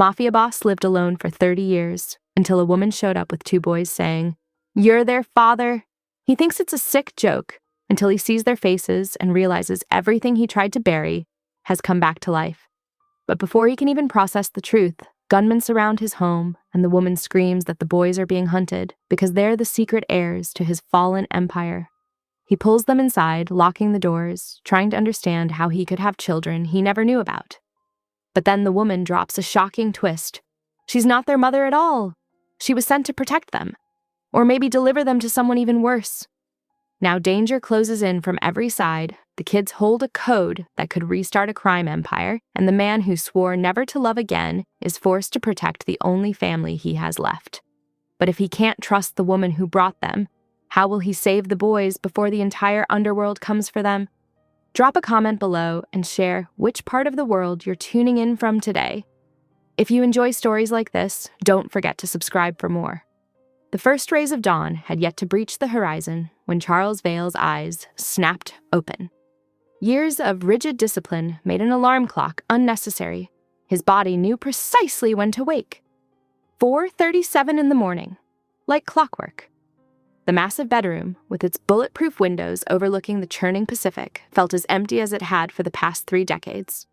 Mafia boss lived alone for 30 years until a woman showed up with 2 boys saying, "You're their father." He thinks it's a sick joke until he sees their faces and realizes everything he tried to bury has come back to life. But before he can even process the truth, gunmen surround his home, and the woman screams that the boys are being hunted because they're the secret heirs to his fallen empire. He pulls them inside, locking the doors, trying to understand how he could have children he never knew about. But then the woman drops a shocking twist. She's not their mother at all. She was sent to protect them, or maybe deliver them to someone even worse. Now danger closes in from every side. The kids hold a code that could restart a crime empire, and the man who swore never to love again is forced to protect the only family he has left. But if he can't trust the woman who brought them, how will he save the boys before the entire underworld comes for them? Drop a comment below and share which part of the world you're tuning in from today. If you enjoy stories like this, don't forget to subscribe for more. The first rays of dawn had yet to breach the horizon when Charles Vale's eyes snapped open. Years of rigid discipline made an alarm clock unnecessary. His body knew precisely when to wake. 4:37 in the morning, like clockwork. The massive bedroom, with its bulletproof windows overlooking the churning Pacific, felt as empty as it had for the past 3 decades.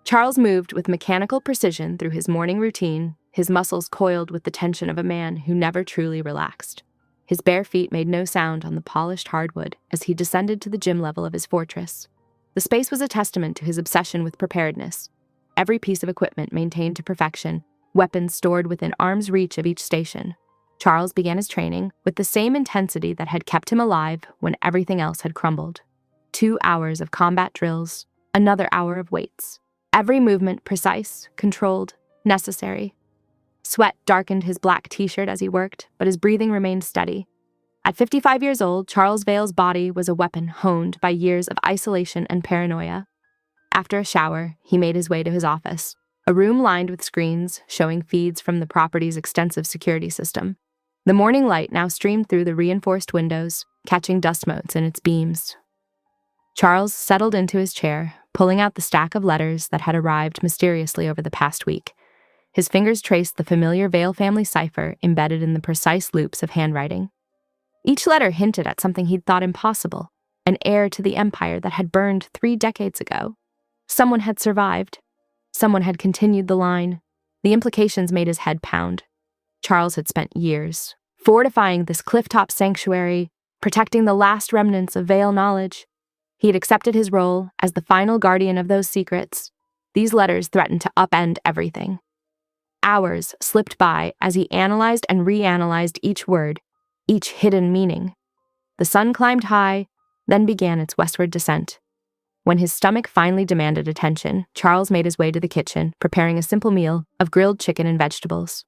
Charles moved with mechanical precision through his morning routine, his muscles coiled with the tension of a man who never truly relaxed. His bare feet made no sound on the polished hardwood as he descended to the gym level of his fortress. The space was a testament to his obsession with preparedness. Every piece of equipment maintained to perfection, weapons stored within arm's reach of each station. Charles began his training with the same intensity that had kept him alive when everything else had crumbled. 2 hours of combat drills, another hour of weights. Every movement precise, controlled, necessary. Sweat darkened his black t-shirt as he worked, but his breathing remained steady. At 55 years old, Charles Vale's body was a weapon honed by years of isolation and paranoia. After a shower, he made his way to his office, a room lined with screens showing feeds from the property's extensive security system. The morning light now streamed through the reinforced windows, catching dust motes in its beams. Charles settled into his chair, pulling out the stack of letters that had arrived mysteriously over the past week. His fingers traced the familiar Vale family cipher embedded in the precise loops of handwriting. Each letter hinted at something he'd thought impossible, an heir to the empire that had burned 3 decades ago. Someone had survived. Someone had continued the line. The implications made his head pound. Charles had spent years fortifying this clifftop sanctuary, protecting the last remnants of Vale knowledge. He had accepted his role as the final guardian of those secrets. These letters threatened to upend everything. Hours slipped by as he analyzed and reanalyzed each word, each hidden meaning. The sun climbed high, then began its westward descent. When his stomach finally demanded attention, Charles made his way to the kitchen, preparing a simple meal of grilled chicken and vegetables.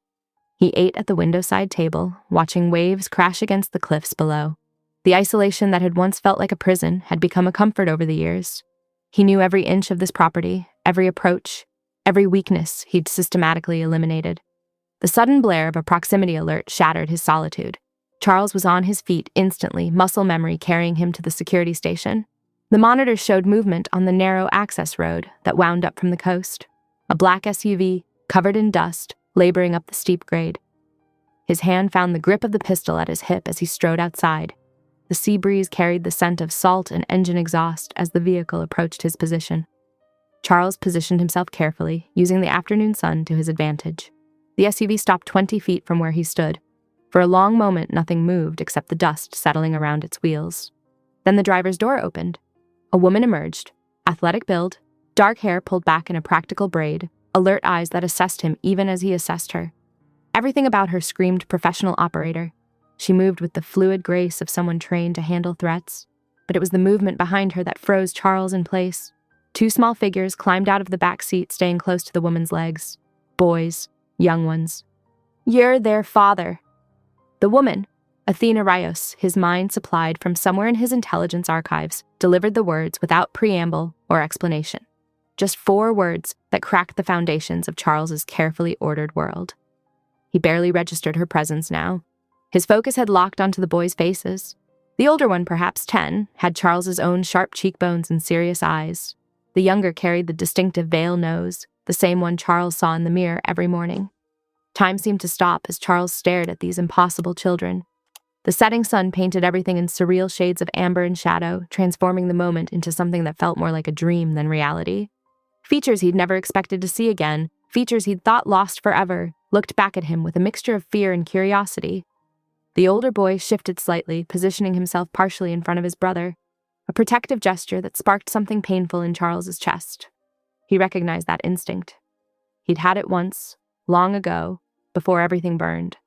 He ate at the windowside table, watching waves crash against the cliffs below. The isolation that had once felt like a prison had become a comfort over the years. He knew every inch of this property, every approach, every weakness he'd systematically eliminated. The sudden blare of a proximity alert shattered his solitude. Charles was on his feet instantly, muscle memory carrying him to the security station. The monitor showed movement on the narrow access road that wound up from the coast. A black SUV, covered in dust, laboring up the steep grade. His hand found the grip of the pistol at his hip as he strode outside. The sea breeze carried the scent of salt and engine exhaust as the vehicle approached his position. Charles positioned himself carefully, using the afternoon sun to his advantage. The SUV stopped 20 feet from where he stood. For a long moment, nothing moved except the dust settling around its wheels. Then the driver's door opened. A woman emerged, athletic build, dark hair pulled back in a practical braid, alert eyes that assessed him even as he assessed her. Everything about her screamed professional operator. She moved with the fluid grace of someone trained to handle threats, but it was the movement behind her that froze Charles in place. 2 small figures climbed out of the back seat, staying close to the woman's legs. Boys, young ones. "You're their father." The woman, Athena Rios, his mind supplied from somewhere in his intelligence archives, delivered the words without preamble or explanation. Just 4 words that cracked the foundations of Charles's carefully ordered world. He barely registered her presence now. His focus had locked onto the boys' faces. The older one, perhaps 10, had Charles's own sharp cheekbones and serious eyes. The younger carried the distinctive Vale nose, the same one Charles saw in the mirror every morning. Time seemed to stop as Charles stared at these impossible children. The setting sun painted everything in surreal shades of amber and shadow, transforming the moment into something that felt more like a dream than reality. Features he'd never expected to see again, features he'd thought lost forever, looked back at him with a mixture of fear and curiosity. The older boy shifted slightly, positioning himself partially in front of his brother, a protective gesture that sparked something painful in Charles's chest. He recognized that instinct. He'd had it once, long ago, before everything burned.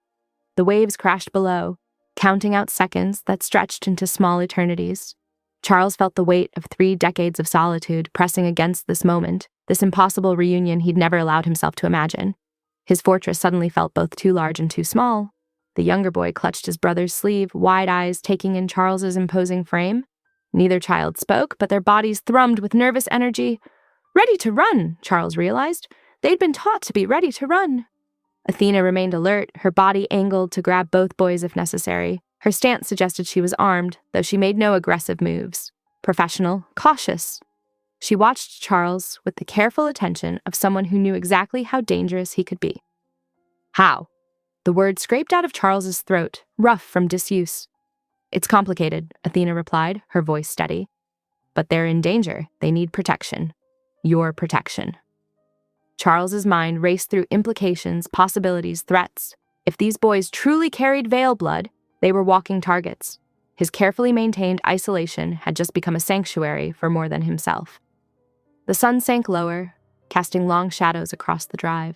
The waves crashed below, counting out seconds that stretched into small eternities. Charles felt the weight of 3 decades of solitude pressing against this moment, this impossible reunion he'd never allowed himself to imagine. His fortress suddenly felt both too large and too small. The younger boy clutched his brother's sleeve, wide eyes taking in Charles's imposing frame. Neither child spoke, but their bodies thrummed with nervous energy. Ready to run, Charles realized. They'd been taught to be ready to run. Athena remained alert, her body angled to grab both boys if necessary. Her stance suggested she was armed, though she made no aggressive moves. Professional, cautious. She watched Charles with the careful attention of someone who knew exactly how dangerous he could be. How? The word scraped out of Charles's throat, rough from disuse. It's complicated, Athena replied, her voice steady. But they're in danger. They need protection. Your protection. Charles's mind raced through implications, possibilities, threats. If these boys truly carried veil blood, they were walking targets. His carefully maintained isolation had just become a sanctuary for more than himself. The sun sank lower, casting long shadows across the drive.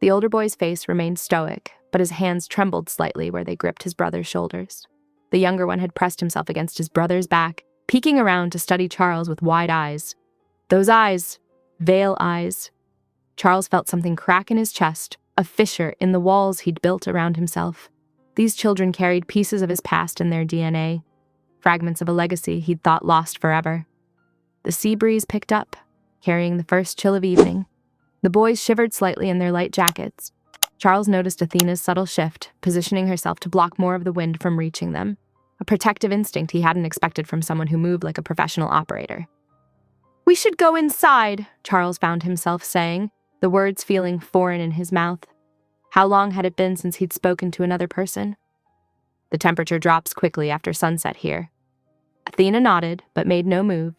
The older boy's face remained stoic, but his hands trembled slightly where they gripped his brother's shoulders. The younger one had pressed himself against his brother's back, peeking around to study Charles with wide eyes. Those eyes, veil eyes. Charles felt something crack in his chest, a fissure in the walls he'd built around himself. These children carried pieces of his past in their DNA, fragments of a legacy he'd thought lost forever. The sea breeze picked up, carrying the first chill of evening. The boys shivered slightly in their light jackets. Charles noticed Athena's subtle shift, positioning herself to block more of the wind from reaching them, a protective instinct he hadn't expected from someone who moved like a professional operator. "We should go inside," Charles found himself saying, the words feeling foreign in his mouth. How long had it been since he'd spoken to another person? The temperature drops quickly after sunset here. Athena nodded, but made no move.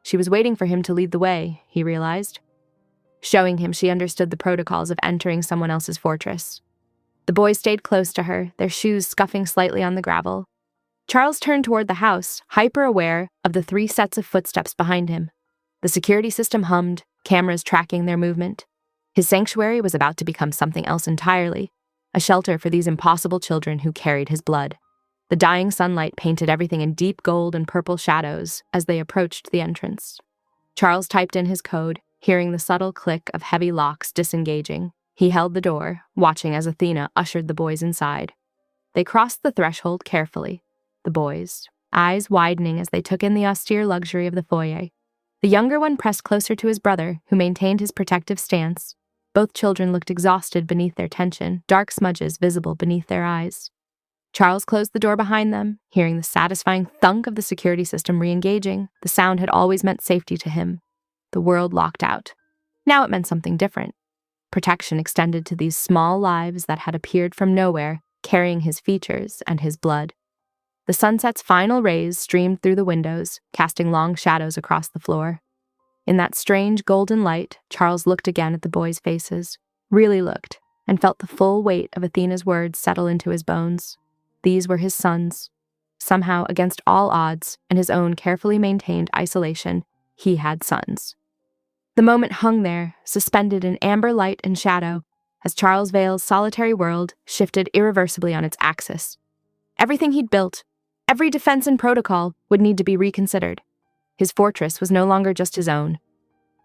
She was waiting for him to lead the way, he realized, showing him she understood the protocols of entering someone else's fortress. The boys stayed close to her, their shoes scuffing slightly on the gravel. Charles turned toward the house, hyper-aware of the 3 sets of footsteps behind him. The security system hummed, cameras tracking their movement. His sanctuary was about to become something else entirely, a shelter for these impossible children who carried his blood. The dying sunlight painted everything in deep gold and purple shadows as they approached the entrance. Charles typed in his code, hearing the subtle click of heavy locks disengaging. He held the door, watching as Athena ushered the boys inside. They crossed the threshold carefully, the boys, eyes widening as they took in the austere luxury of the foyer. The younger one pressed closer to his brother, who maintained his protective stance. Both children looked exhausted beneath their tension, dark smudges visible beneath their eyes. Charles closed the door behind them, hearing the satisfying thunk of the security system re-engaging. The sound had always meant safety to him. The world locked out. Now it meant something different. Protection extended to these small lives that had appeared from nowhere, carrying his features and his blood. The sunset's final rays streamed through the windows, casting long shadows across the floor. In that strange golden light, Charles looked again at the boys' faces, really looked, and felt the full weight of Athena's words settle into his bones. These were his sons. Somehow, against all odds and his own carefully maintained isolation, he had sons. The moment hung there, suspended in amber light and shadow, as Charles Vale's solitary world shifted irreversibly on its axis. Everything he'd built, every defense and protocol, would need to be reconsidered. His fortress was no longer just his own.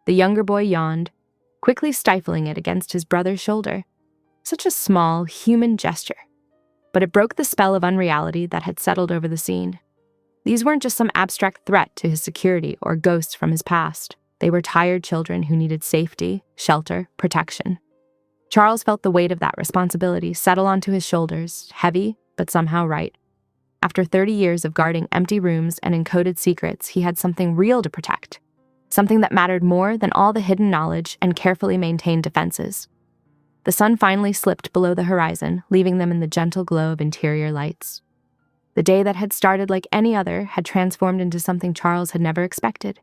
The younger boy yawned, quickly stifling it against his brother's shoulder. Such a small, human gesture. But it broke the spell of unreality that had settled over the scene. These weren't just some abstract threat to his security or ghosts from his past. They were tired children who needed safety, shelter, protection. Charles felt the weight of that responsibility settle onto his shoulders, heavy, but somehow right. After 30 years of guarding empty rooms and encoded secrets, he had something real to protect. something that mattered more than all the hidden knowledge and carefully maintained defenses. The sun finally slipped below the horizon, leaving them in the gentle glow of interior lights. The day that had started like any other had transformed into something Charles had never expected.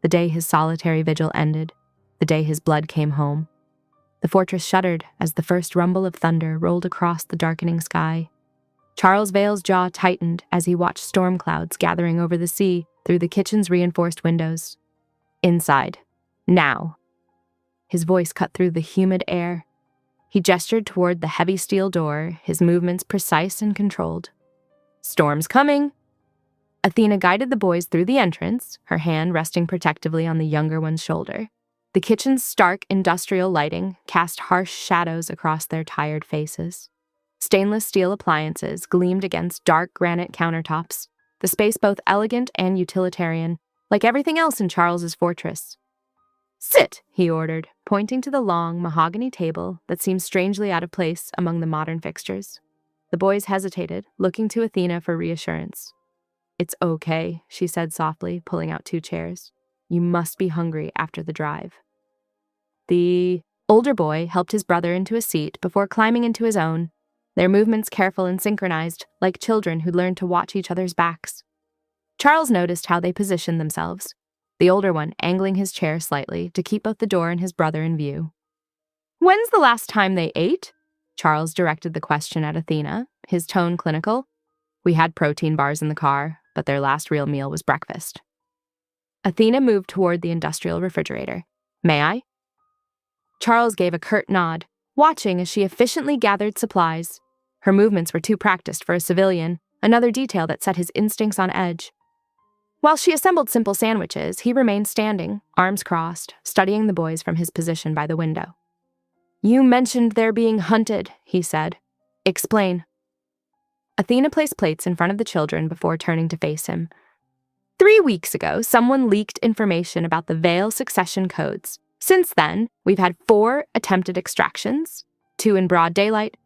The day his solitary vigil ended. The day his blood came home. The fortress shuddered as the first rumble of thunder rolled across the darkening sky. Charles Vale's jaw tightened as he watched storm clouds gathering over the sea through the kitchen's reinforced windows. Inside. Now. His voice cut through the humid air. He gestured toward the heavy steel door, his movements precise and controlled. Storm's coming. Athena guided the boys through the entrance, her hand resting protectively on the younger one's shoulder. The kitchen's stark industrial lighting cast harsh shadows across their tired faces. Stainless steel appliances gleamed against dark granite countertops, the space both elegant and utilitarian, like everything else in Charles's fortress. Sit, he ordered, pointing to the long mahogany table that seemed strangely out of place among the modern fixtures. The boys hesitated, looking to Athena for reassurance. It's okay, she said softly, pulling out 2 chairs. You must be hungry after the drive. The older boy helped his brother into a seat before climbing into his own, their movements careful and synchronized, like children who'd learned to watch each other's backs. Charles noticed how they positioned themselves, the older one angling his chair slightly to keep both the door and his brother in view. When's the last time they ate? Charles directed the question at Athena, his tone clinical. We had protein bars in the car, but their last real meal was breakfast. Athena moved toward the industrial refrigerator. May I? Charles gave a curt nod, watching as she efficiently gathered supplies. Her movements were too practiced for a civilian, another detail that set his instincts on edge. While she assembled simple sandwiches, he remained standing, arms crossed, studying the boys from his position by the window. You mentioned they're being hunted, he said. Explain. Athena placed plates in front of the children before turning to face him. 3 weeks ago, someone leaked information about the Vale succession codes. Since then, we've had 4 attempted extractions, 2 in broad daylight.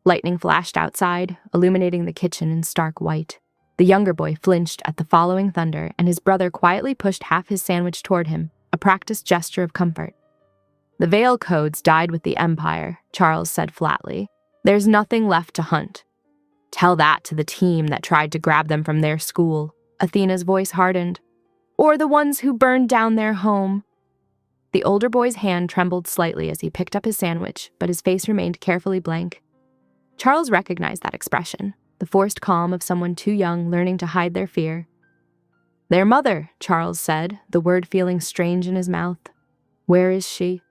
Lightning flashed outside, illuminating the kitchen in stark white. The younger boy flinched at the following thunder, and his brother quietly pushed half his sandwich toward him, a practiced gesture of comfort. The Vale codes died with the Empire, Charles said flatly. There's nothing left to hunt. Tell that to the team that tried to grab them from their school. Athena's voice hardened. Or the ones who burned down their home. The older boy's hand trembled slightly as he picked up his sandwich, but his face remained carefully blank. Charles recognized that expression, the forced calm of someone too young learning to hide their fear. Their mother, Charles said, the word feeling strange in his mouth. Where is she?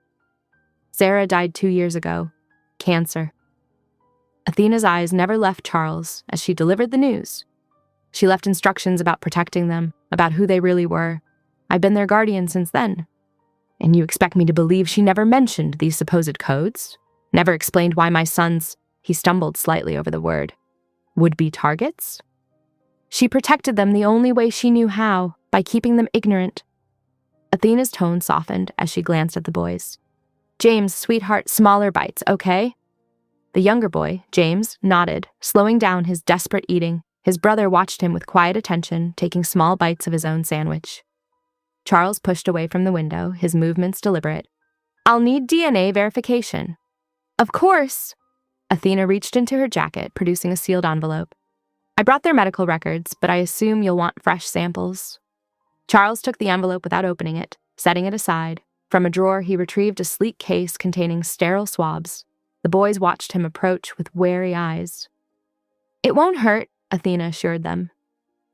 Sarah died 2 years ago. Cancer. Athena's eyes never left Charles as she delivered the news. She left instructions about protecting them, about who they really were. I've been their guardian since then. And you expect me to believe she never mentioned these supposed codes? Never explained why my sons, he stumbled slightly over the word, would be targets? She protected them the only way she knew how, by keeping them ignorant. Athena's tone softened as she glanced at the boys. James, sweetheart, smaller bites, okay? The younger boy, James, nodded, slowing down his desperate eating. His brother watched him with quiet attention, taking small bites of his own sandwich. Charles pushed away from the window, his movements deliberate. I'll need DNA verification. Of course. Athena reached into her jacket, producing a sealed envelope. I brought their medical records, but I assume you'll want fresh samples. Charles took the envelope without opening it, setting it aside. From a drawer, he retrieved a sleek case containing sterile swabs. The boys watched him approach with wary eyes. It won't hurt, Athena assured them.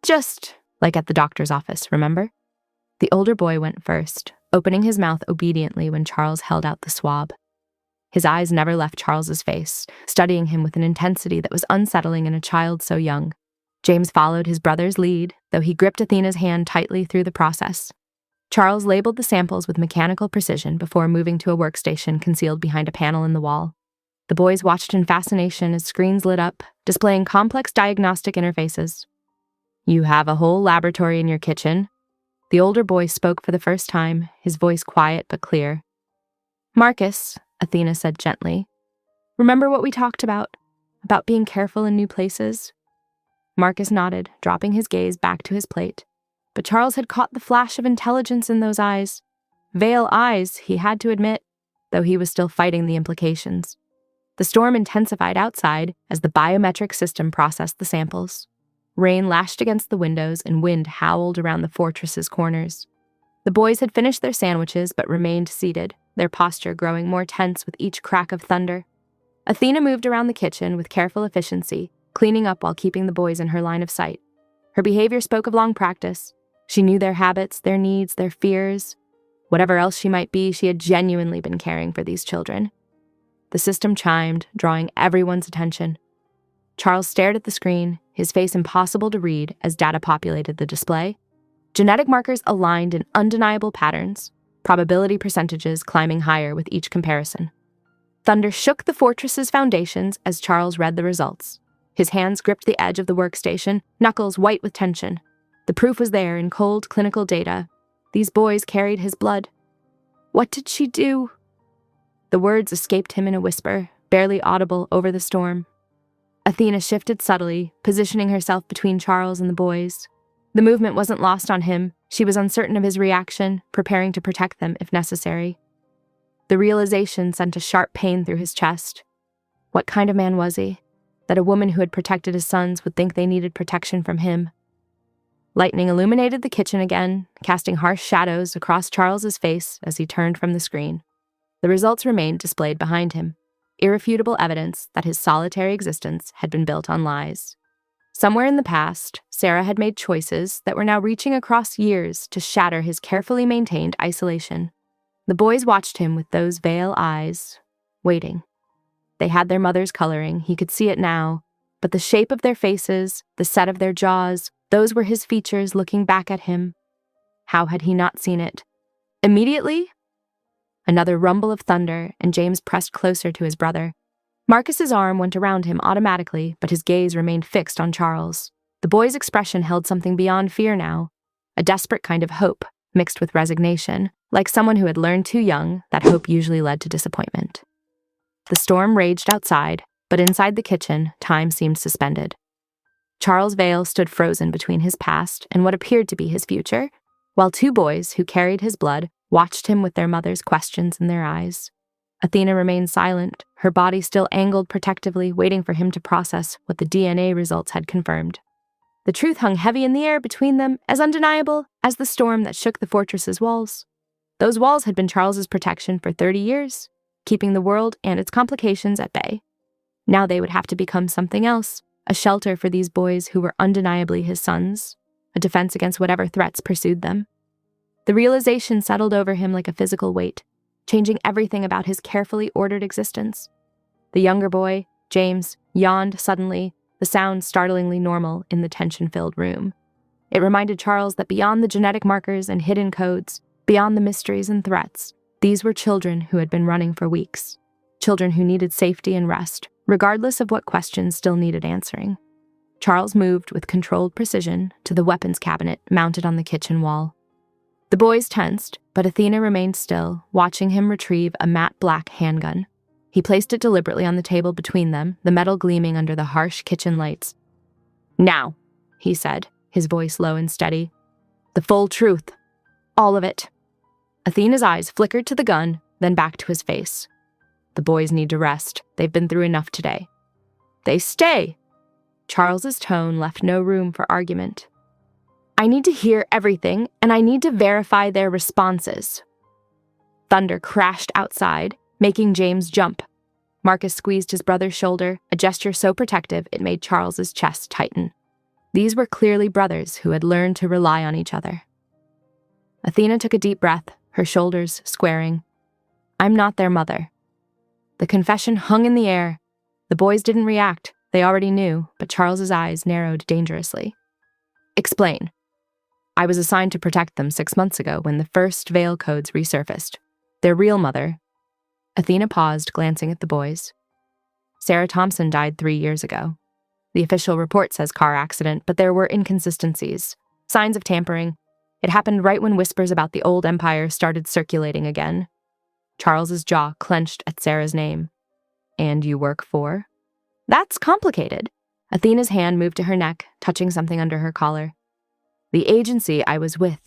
Just like at the doctor's office, remember? The older boy went first, opening his mouth obediently when Charles held out the swab. His eyes never left Charles's face, studying him with an intensity that was unsettling in a child so young. James followed his brother's lead, though he gripped Athena's hand tightly through the process. Charles labeled the samples with mechanical precision before moving to a workstation concealed behind a panel in the wall. The boys watched in fascination as screens lit up, displaying complex diagnostic interfaces. You have a whole laboratory in your kitchen. The older boy spoke for the first time, his voice quiet but clear. Marcus, Athena said gently, remember what we talked about being careful in new places? Marcus nodded, dropping his gaze back to his plate, but Charles had caught the flash of intelligence in those eyes. Veil eyes, he had to admit, though he was still fighting the implications. The storm intensified outside as the biometric system processed the samples. Rain lashed against the windows and wind howled around the fortress's corners. The boys had finished their sandwiches but remained seated, their posture growing more tense with each crack of thunder. Athena moved around the kitchen with careful efficiency, cleaning up while keeping the boys in her line of sight. Her behavior spoke of long practice. She knew their habits, their needs, their fears. Whatever else she might be, she had genuinely been caring for these children. The system chimed, drawing everyone's attention. Charles stared at the screen, his face impossible to read as data populated the display. Genetic markers aligned in undeniable patterns, probability percentages climbing higher with each comparison. Thunder shook the fortress's foundations as Charles read the results. His hands gripped the edge of the workstation, knuckles white with tension. The proof was there in cold clinical data. These boys carried his blood. What did she do? The words escaped him in a whisper, barely audible over the storm. Athena shifted subtly, positioning herself between Charles and the boys. The movement wasn't lost on him. She was uncertain of his reaction, preparing to protect them if necessary. The realization sent a sharp pain through his chest. What kind of man was he? That a woman who had protected his sons would think they needed protection from him. Lightning illuminated the kitchen again, casting harsh shadows across Charles's face as he turned from the screen. The results remained displayed behind him, irrefutable evidence that his solitary existence had been built on lies. Somewhere in the past, Sarah had made choices that were now reaching across years to shatter his carefully maintained isolation. The boys watched him with those veil eyes, waiting. They had their mother's coloring, he could see it now, but the shape of their faces, the set of their jaws, those were his features looking back at him. How had he not seen it? Immediately, another rumble of thunder, and James pressed closer to his brother. Marcus's arm went around him automatically, but his gaze remained fixed on Charles. The boy's expression held something beyond fear now, a desperate kind of hope, mixed with resignation, like someone who had learned too young that hope usually led to disappointment. The storm raged outside, but inside the kitchen, time seemed suspended. Charles Vale stood frozen between his past and what appeared to be his future, while two boys who carried his blood watched him with their mother's questions in their eyes. Athena remained silent, her body still angled protectively, waiting for him to process what the DNA results had confirmed. The truth hung heavy in the air between them, as undeniable as the storm that shook the fortress's walls. Those walls had been Charles's protection for 30 years, keeping the world and its complications at bay. Now they would have to become something else, a shelter for these boys who were undeniably his sons, a defense against whatever threats pursued them. The realization settled over him like a physical weight, changing everything about his carefully ordered existence. The younger boy, James, yawned suddenly, the sound startlingly normal in the tension-filled room. It reminded Charles that beyond the genetic markers and hidden codes, beyond the mysteries and threats, these were children who had been running for weeks, children who needed safety and rest, regardless of what questions still needed answering. Charles moved with controlled precision to the weapons cabinet mounted on the kitchen wall. The boys tensed, but Athena remained still, watching him retrieve a matte black handgun. He placed it deliberately on the table between them, the metal gleaming under the harsh kitchen lights. "Now," he said, his voice low and steady. "The full truth. All of it." Athena's eyes flickered to the gun, then back to his face. "The boys need to rest. They've been through enough today." "They stay." Charles's tone left no room for argument. "I need to hear everything, and I need to verify their responses." Thunder crashed outside, making James jump. Marcus squeezed his brother's shoulder, a gesture so protective it made Charles's chest tighten. These were clearly brothers who had learned to rely on each other. Athena took a deep breath, her shoulders squaring. "I'm not their mother." The confession hung in the air. The boys didn't react. They already knew, but Charles's eyes narrowed dangerously. "Explain." "I was assigned to protect them 6 months ago when the first Veil codes resurfaced. Their real mother—" Athena paused, glancing at the boys. "Sarah Thompson died 3 years ago. The official report says car accident, but there were inconsistencies, signs of tampering. It happened right when whispers about the old empire started circulating again." Charles's jaw clenched at Sarah's name. "And you work for?" "That's complicated." Athena's hand moved to her neck, touching something under her collar. The agency I was with.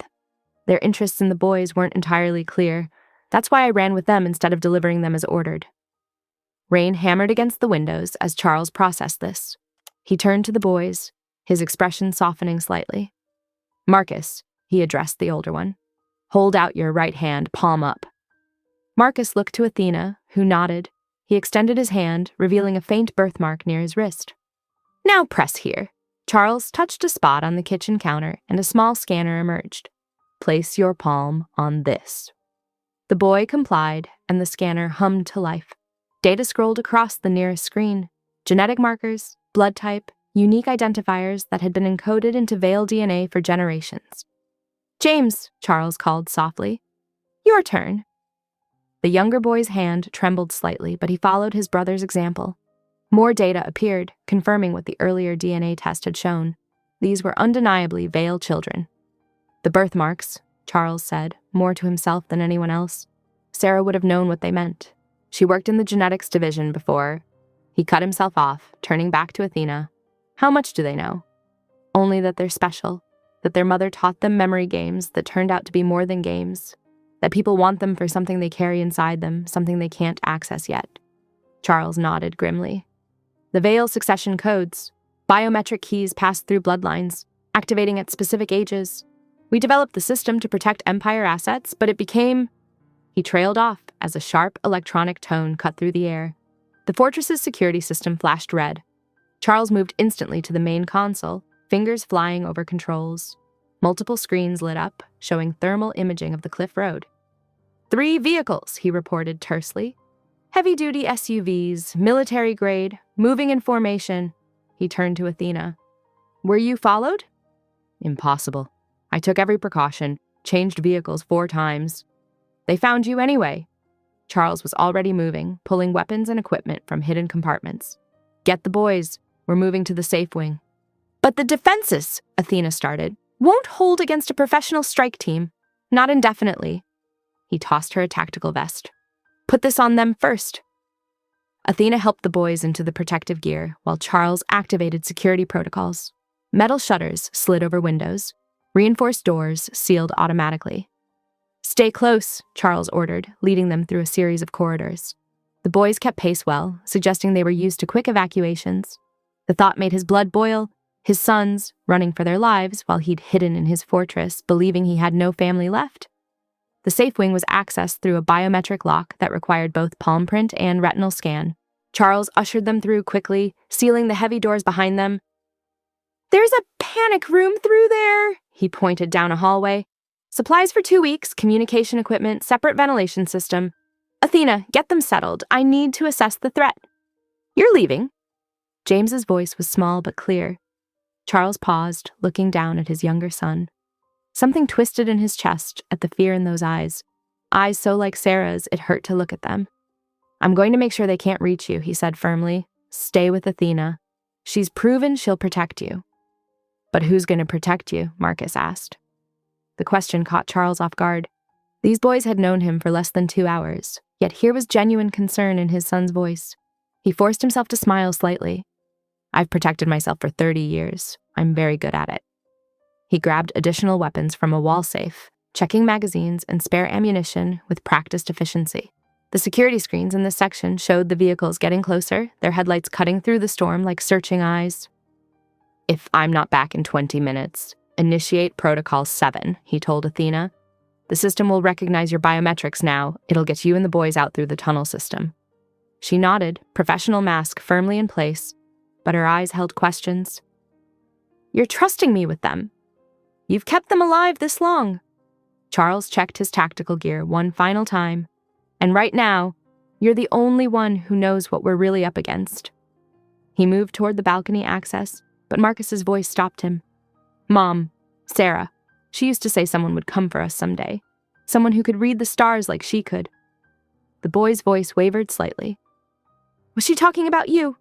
Their interests in the boys weren't entirely clear. That's why I ran with them instead of delivering them as ordered. Rain hammered against the windows as Charles processed this. He turned to the boys, his expression softening slightly. Marcus, he addressed the older one. Hold out your right hand, palm up. Marcus looked to Athena, who nodded. He extended his hand, revealing a faint birthmark near his wrist. Now press here. Charles touched a spot on the kitchen counter, and a small scanner emerged. Place your palm on this. The boy complied, and the scanner hummed to life. Data scrolled across the nearest screen. Genetic markers, blood type, unique identifiers that had been encoded into Vale DNA for generations. James, Charles called softly. Your turn. The younger boy's hand trembled slightly, but he followed his brother's example. More data appeared, confirming what the earlier DNA test had shown. These were undeniably Vale children. The birthmarks, Charles said, more to himself than anyone else. Sarah would have known what they meant. She worked in the genetics division before. He cut himself off, turning back to Athena. How much do they know? Only that they're special, that their mother taught them memory games that turned out to be more than games, that people want them for something they carry inside them, something they can't access yet. Charles nodded grimly. The Vale succession codes, biometric keys passed through bloodlines, activating at specific ages. We developed the system to protect Empire assets, but it became... He trailed off as a sharp electronic tone cut through the air. The fortress's security system flashed red. Charles moved instantly to the main console, fingers flying over controls. Multiple screens lit up, showing thermal imaging of the cliff road. 3 vehicles, he reported tersely. Heavy-duty SUVs, military grade, moving in formation. He turned to Athena. Were you followed? Impossible. I took every precaution, changed vehicles 4 times. They found you anyway. Charles was already moving, pulling weapons and equipment from hidden compartments. Get the boys. We're moving to the safe wing. But the defenses, Athena started, won't hold against a professional strike team. Not indefinitely. He tossed her a tactical vest. Put this on them first. Athena helped the boys into the protective gear, while Charles activated security protocols. Metal shutters slid over windows. Reinforced doors sealed automatically. Stay close, Charles ordered, leading them through a series of corridors. The boys kept pace well, suggesting they were used to quick evacuations. The thought made his blood boil, his sons running for their lives while he'd hidden in his fortress, believing he had no family left. The safe wing was accessed through a biometric lock that required both palm print and retinal scan. Charles ushered them through quickly, sealing the heavy doors behind them. There's a panic room through there, he pointed down a hallway. Supplies for 2 weeks, communication equipment, separate ventilation system. Athena, get them settled. I need to assess the threat. You're leaving. James's voice was small but clear. Charles paused, looking down at his younger son. Something twisted in his chest at the fear in those eyes so like Sarah's it hurt to look at them. I'm going to make sure they can't reach you, he said firmly. Stay with Athena. She's proven she'll protect you. But who's going to protect you? Marcus asked. The question caught Charles off guard. These boys had known him for less than 2 hours, yet here was genuine concern in his son's voice. He forced himself to smile slightly. I've protected myself for 30 years. I'm very good at it. He grabbed additional weapons from a wall safe, checking magazines and spare ammunition with practiced efficiency. The security screens in this section showed the vehicles getting closer, their headlights cutting through the storm like searching eyes. If I'm not back in 20 minutes, initiate Protocol 7, he told Athena. The system will recognize your biometrics now. It'll get you and the boys out through the tunnel system. She nodded, professional mask firmly in place, but her eyes held questions. You're trusting me with them. You've kept them alive this long. Charles checked his tactical gear one final time. And right now, you're the only one who knows what we're really up against. He moved toward the balcony access, but Marcus's voice stopped him. Mom, Sarah, she used to say someone would come for us someday. Someone who could read the stars like she could. The boy's voice wavered slightly. Was she talking about you?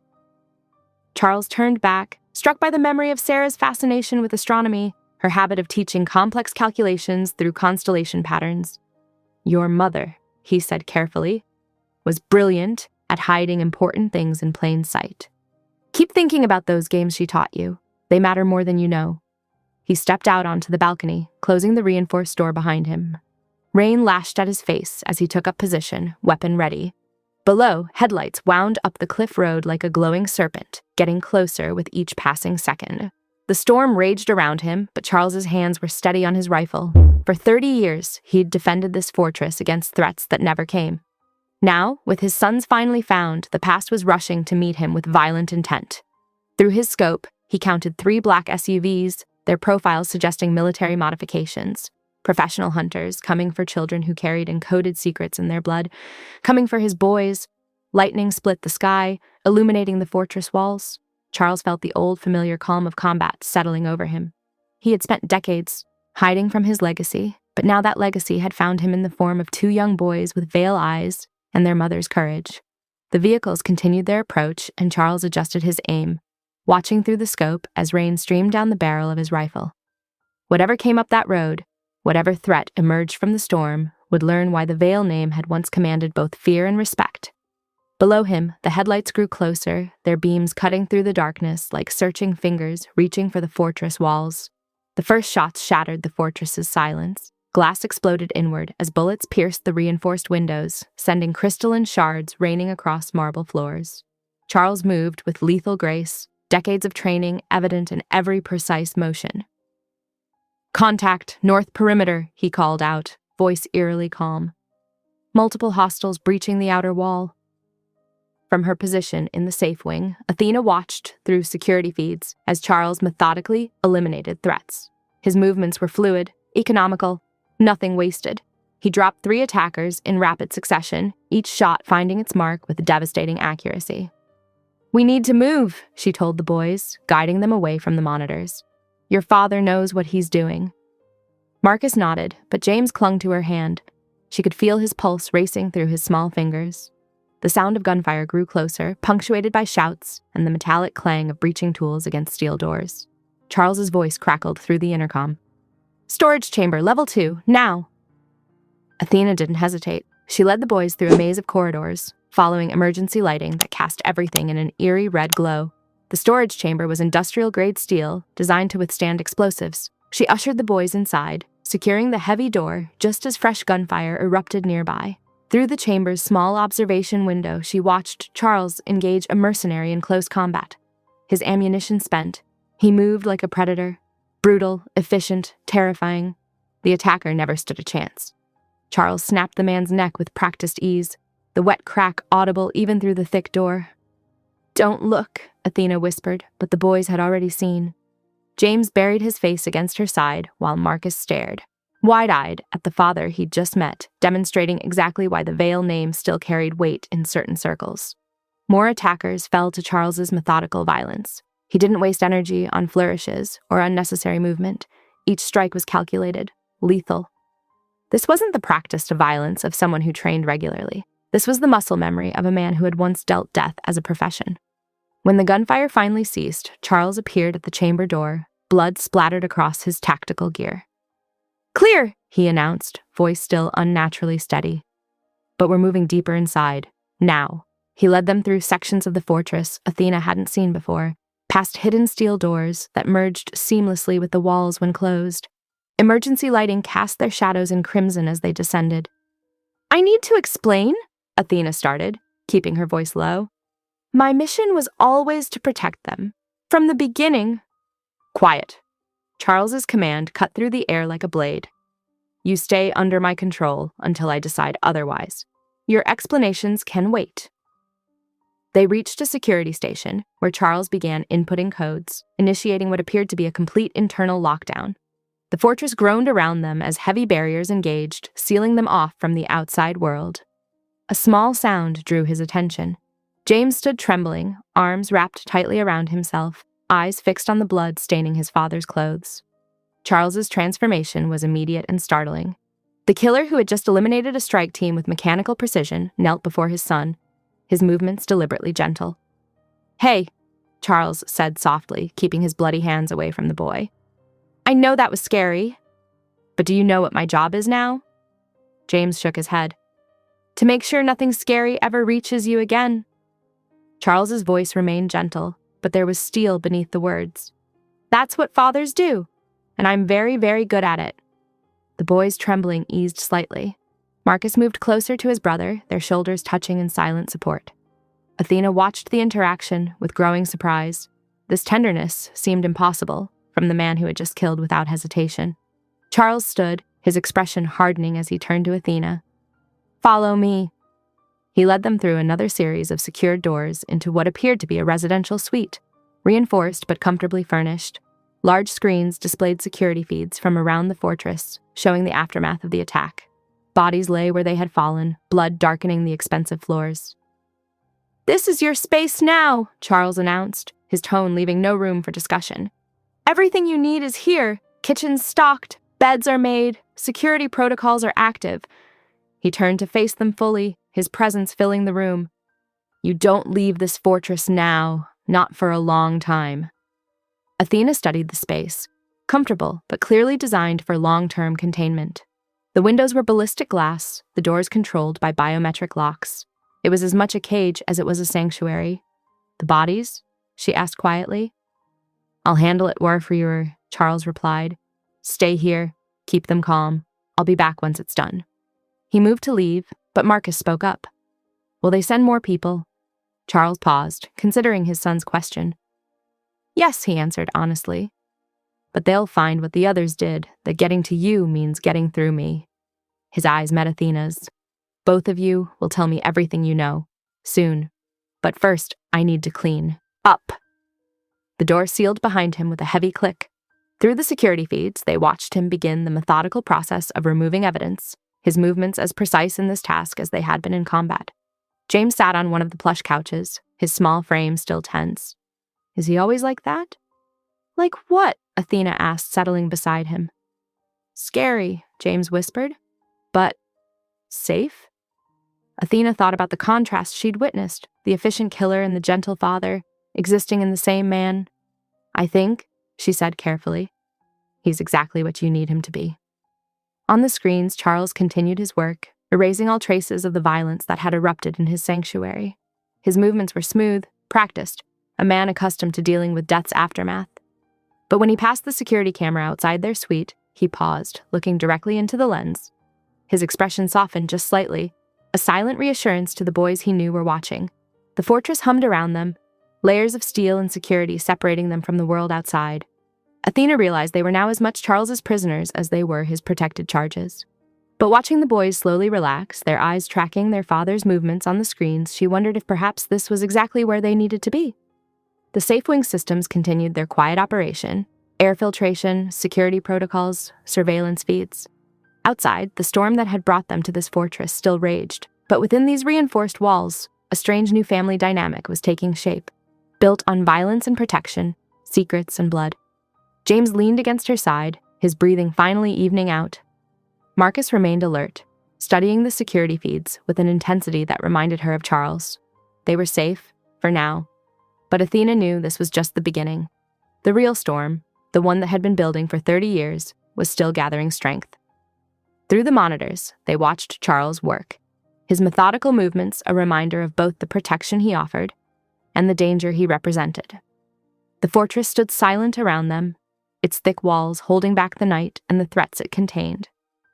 Charles turned back, struck by the memory of Sarah's fascination with astronomy, her habit of teaching complex calculations through constellation patterns. Your mother, he said carefully, was brilliant at hiding important things in plain sight. Keep thinking about those games she taught you. They matter more than you know. He stepped out onto the balcony, closing the reinforced door behind him. Rain lashed at his face as he took up position, weapon ready. Below, headlights wound up the cliff road like a glowing serpent, getting closer with each passing second. The storm raged around him, but Charles's hands were steady on his rifle. For 30 years, he'd defended this fortress against threats that never came. Now, with his sons finally found, the past was rushing to meet him with violent intent. Through his scope, he counted 3 black SUVs, their profiles suggesting military modifications. Professional hunters coming for children who carried encoded secrets in their blood, coming for his boys. Lightning split the sky, illuminating the fortress walls. Charles felt the old familiar calm of combat settling over him. He had spent decades hiding from his legacy, but now that legacy had found him in the form of 2 young boys with veil eyes and their mother's courage. The vehicles continued their approach, and Charles adjusted his aim, watching through the scope as rain streamed down the barrel of his rifle. Whatever came up that road, whatever threat emerged from the storm, would learn why the Vale name had once commanded both fear and respect. Below him, the headlights grew closer, their beams cutting through the darkness like searching fingers reaching for the fortress walls. The first shots shattered the fortress's silence. Glass exploded inward as bullets pierced the reinforced windows, sending crystalline shards raining across marble floors. Charles moved with lethal grace, decades of training evident in every precise motion. "Contact, north perimeter," he called out, voice eerily calm. Multiple hostiles breaching the outer wall. From her position in the safe wing, Athena watched through security feeds as Charles methodically eliminated threats. His movements were fluid, economical, nothing wasted. He dropped 3 attackers in rapid succession, each shot finding its mark with devastating accuracy. "We need to move," she told the boys, guiding them away from the monitors. "Your father knows what he's doing." Marcus nodded, but James clung to her hand. She could feel his pulse racing through his small fingers. The sound of gunfire grew closer, punctuated by shouts and the metallic clang of breaching tools against steel doors. Charles's voice crackled through the intercom. "Storage chamber, level 2, now!" Athena didn't hesitate. She led the boys through a maze of corridors, following emergency lighting that cast everything in an eerie red glow. The storage chamber was industrial-grade steel, designed to withstand explosives. She ushered the boys inside, securing the heavy door just as fresh gunfire erupted nearby. Through the chamber's small observation window, she watched Charles engage a mercenary in close combat. His ammunition spent, he moved like a predator, brutal, efficient, terrifying. The attacker never stood a chance. Charles snapped the man's neck with practiced ease, the wet crack audible even through the thick door. "Don't look," Athena whispered, but the boys had already seen. James buried his face against her side while Marcus stared, wide-eyed at the father he'd just met, demonstrating exactly why the Vale name still carried weight in certain circles. More attackers fell to Charles's methodical violence. He didn't waste energy on flourishes or unnecessary movement. Each strike was calculated, lethal. This wasn't the practiced violence of someone who trained regularly. This was the muscle memory of a man who had once dealt death as a profession. When the gunfire finally ceased, Charles appeared at the chamber door, blood splattered across his tactical gear. "Clear," he announced, voice still unnaturally steady. "But we're moving deeper inside, now." He led them through sections of the fortress Athena hadn't seen before, past hidden steel doors that merged seamlessly with the walls when closed. Emergency lighting cast their shadows in crimson as they descended. "I need to explain," Athena started, keeping her voice low. "My mission was always to protect them. From the beginning." "Quiet." Charles's command cut through the air like a blade. "You stay under my control until I decide otherwise. Your explanations can wait." They reached a security station, where Charles began inputting codes, initiating what appeared to be a complete internal lockdown. The fortress groaned around them as heavy barriers engaged, sealing them off from the outside world. A small sound drew his attention. James stood trembling, arms wrapped tightly around himself, eyes fixed on the blood staining his father's clothes. Charles's transformation was immediate and startling. The killer who had just eliminated a strike team with mechanical precision knelt before his son, his movements deliberately gentle. "Hey," Charles said softly, keeping his bloody hands away from the boy. "I know that was scary, but do you know what my job is now?" James shook his head. "To make sure nothing scary ever reaches you again." Charles's voice remained gentle, but there was steel beneath the words. "That's what fathers do. and I'm very, very good at it." The boy's trembling eased slightly. Marcus moved closer to his brother, their shoulders touching in silent support. Athena watched the interaction with growing surprise. This tenderness seemed impossible from the man who had just killed without hesitation. Charles stood, his expression hardening as he turned to Athena. "Follow me." He led them through another series of secured doors into what appeared to be a residential suite, reinforced but comfortably furnished. Large screens displayed security feeds from around the fortress, showing the aftermath of the attack. Bodies lay where they had fallen, blood darkening the expensive floors. "This is your space now," Charles announced, his tone leaving no room for discussion. "Everything you need is here. Kitchen's stocked, beds are made, security protocols are active." He turned to face them fully, his presence filling the room. "You don't leave this fortress now, not for a long time." Athena studied the space, comfortable but clearly designed for long-term containment. The windows were ballistic glass, the doors controlled by biometric locks. It was as much a cage as it was a sanctuary. "The bodies?" she asked quietly. "I'll handle it, Warfreer," Charles replied. "Stay here, keep them calm. I'll be back once it's done." He moved to leave, but Marcus spoke up. "Will they send more people?" Charles paused, considering his son's question. "Yes," he answered honestly. "But they'll find what the others did, that getting to you means getting through me." His eyes met Athena's. "Both of you will tell me everything you know, soon. But first, I need to clean up." The door sealed behind him with a heavy click. Through the security feeds, they watched him begin the methodical process of removing evidence, his movements as precise in this task as they had been in combat. James sat on one of the plush couches, his small frame still tense. "Is he always like that?" "Like what?" Athena asked, settling beside him. "Scary," James whispered. "But safe?" Athena thought about the contrast she'd witnessed, the efficient killer and the gentle father, existing in the same man. "I think," she said carefully, "he's exactly what you need him to be." On the screens, Charles continued his work, erasing all traces of the violence that had erupted in his sanctuary. His movements were smooth, practiced, a man accustomed to dealing with death's aftermath. But when he passed the security camera outside their suite, he paused, looking directly into the lens. His expression softened just slightly, a silent reassurance to the boys he knew were watching. The fortress hummed around them, layers of steel and security separating them from the world outside. Athena realized they were now as much Charles's prisoners as they were his protected charges. But watching the boys slowly relax, their eyes tracking their father's movements on the screens, she wondered if perhaps this was exactly where they needed to be. The safe wing systems continued their quiet operation: air filtration, security protocols, surveillance feeds. Outside, the storm that had brought them to this fortress still raged, but within these reinforced walls, a strange new family dynamic was taking shape, built on violence and protection, secrets and blood. James leaned against her side, his breathing finally evening out. Marcus remained alert, studying the security feeds with an intensity that reminded her of Charles. They were safe, for now, but Athena knew this was just the beginning. The real storm, the one that had been building for 30 years, was still gathering strength. Through the monitors, they watched Charles work, his methodical movements a reminder of both the protection he offered and the danger he represented. The fortress stood silent around them, its thick walls holding back the night and the threats it contained,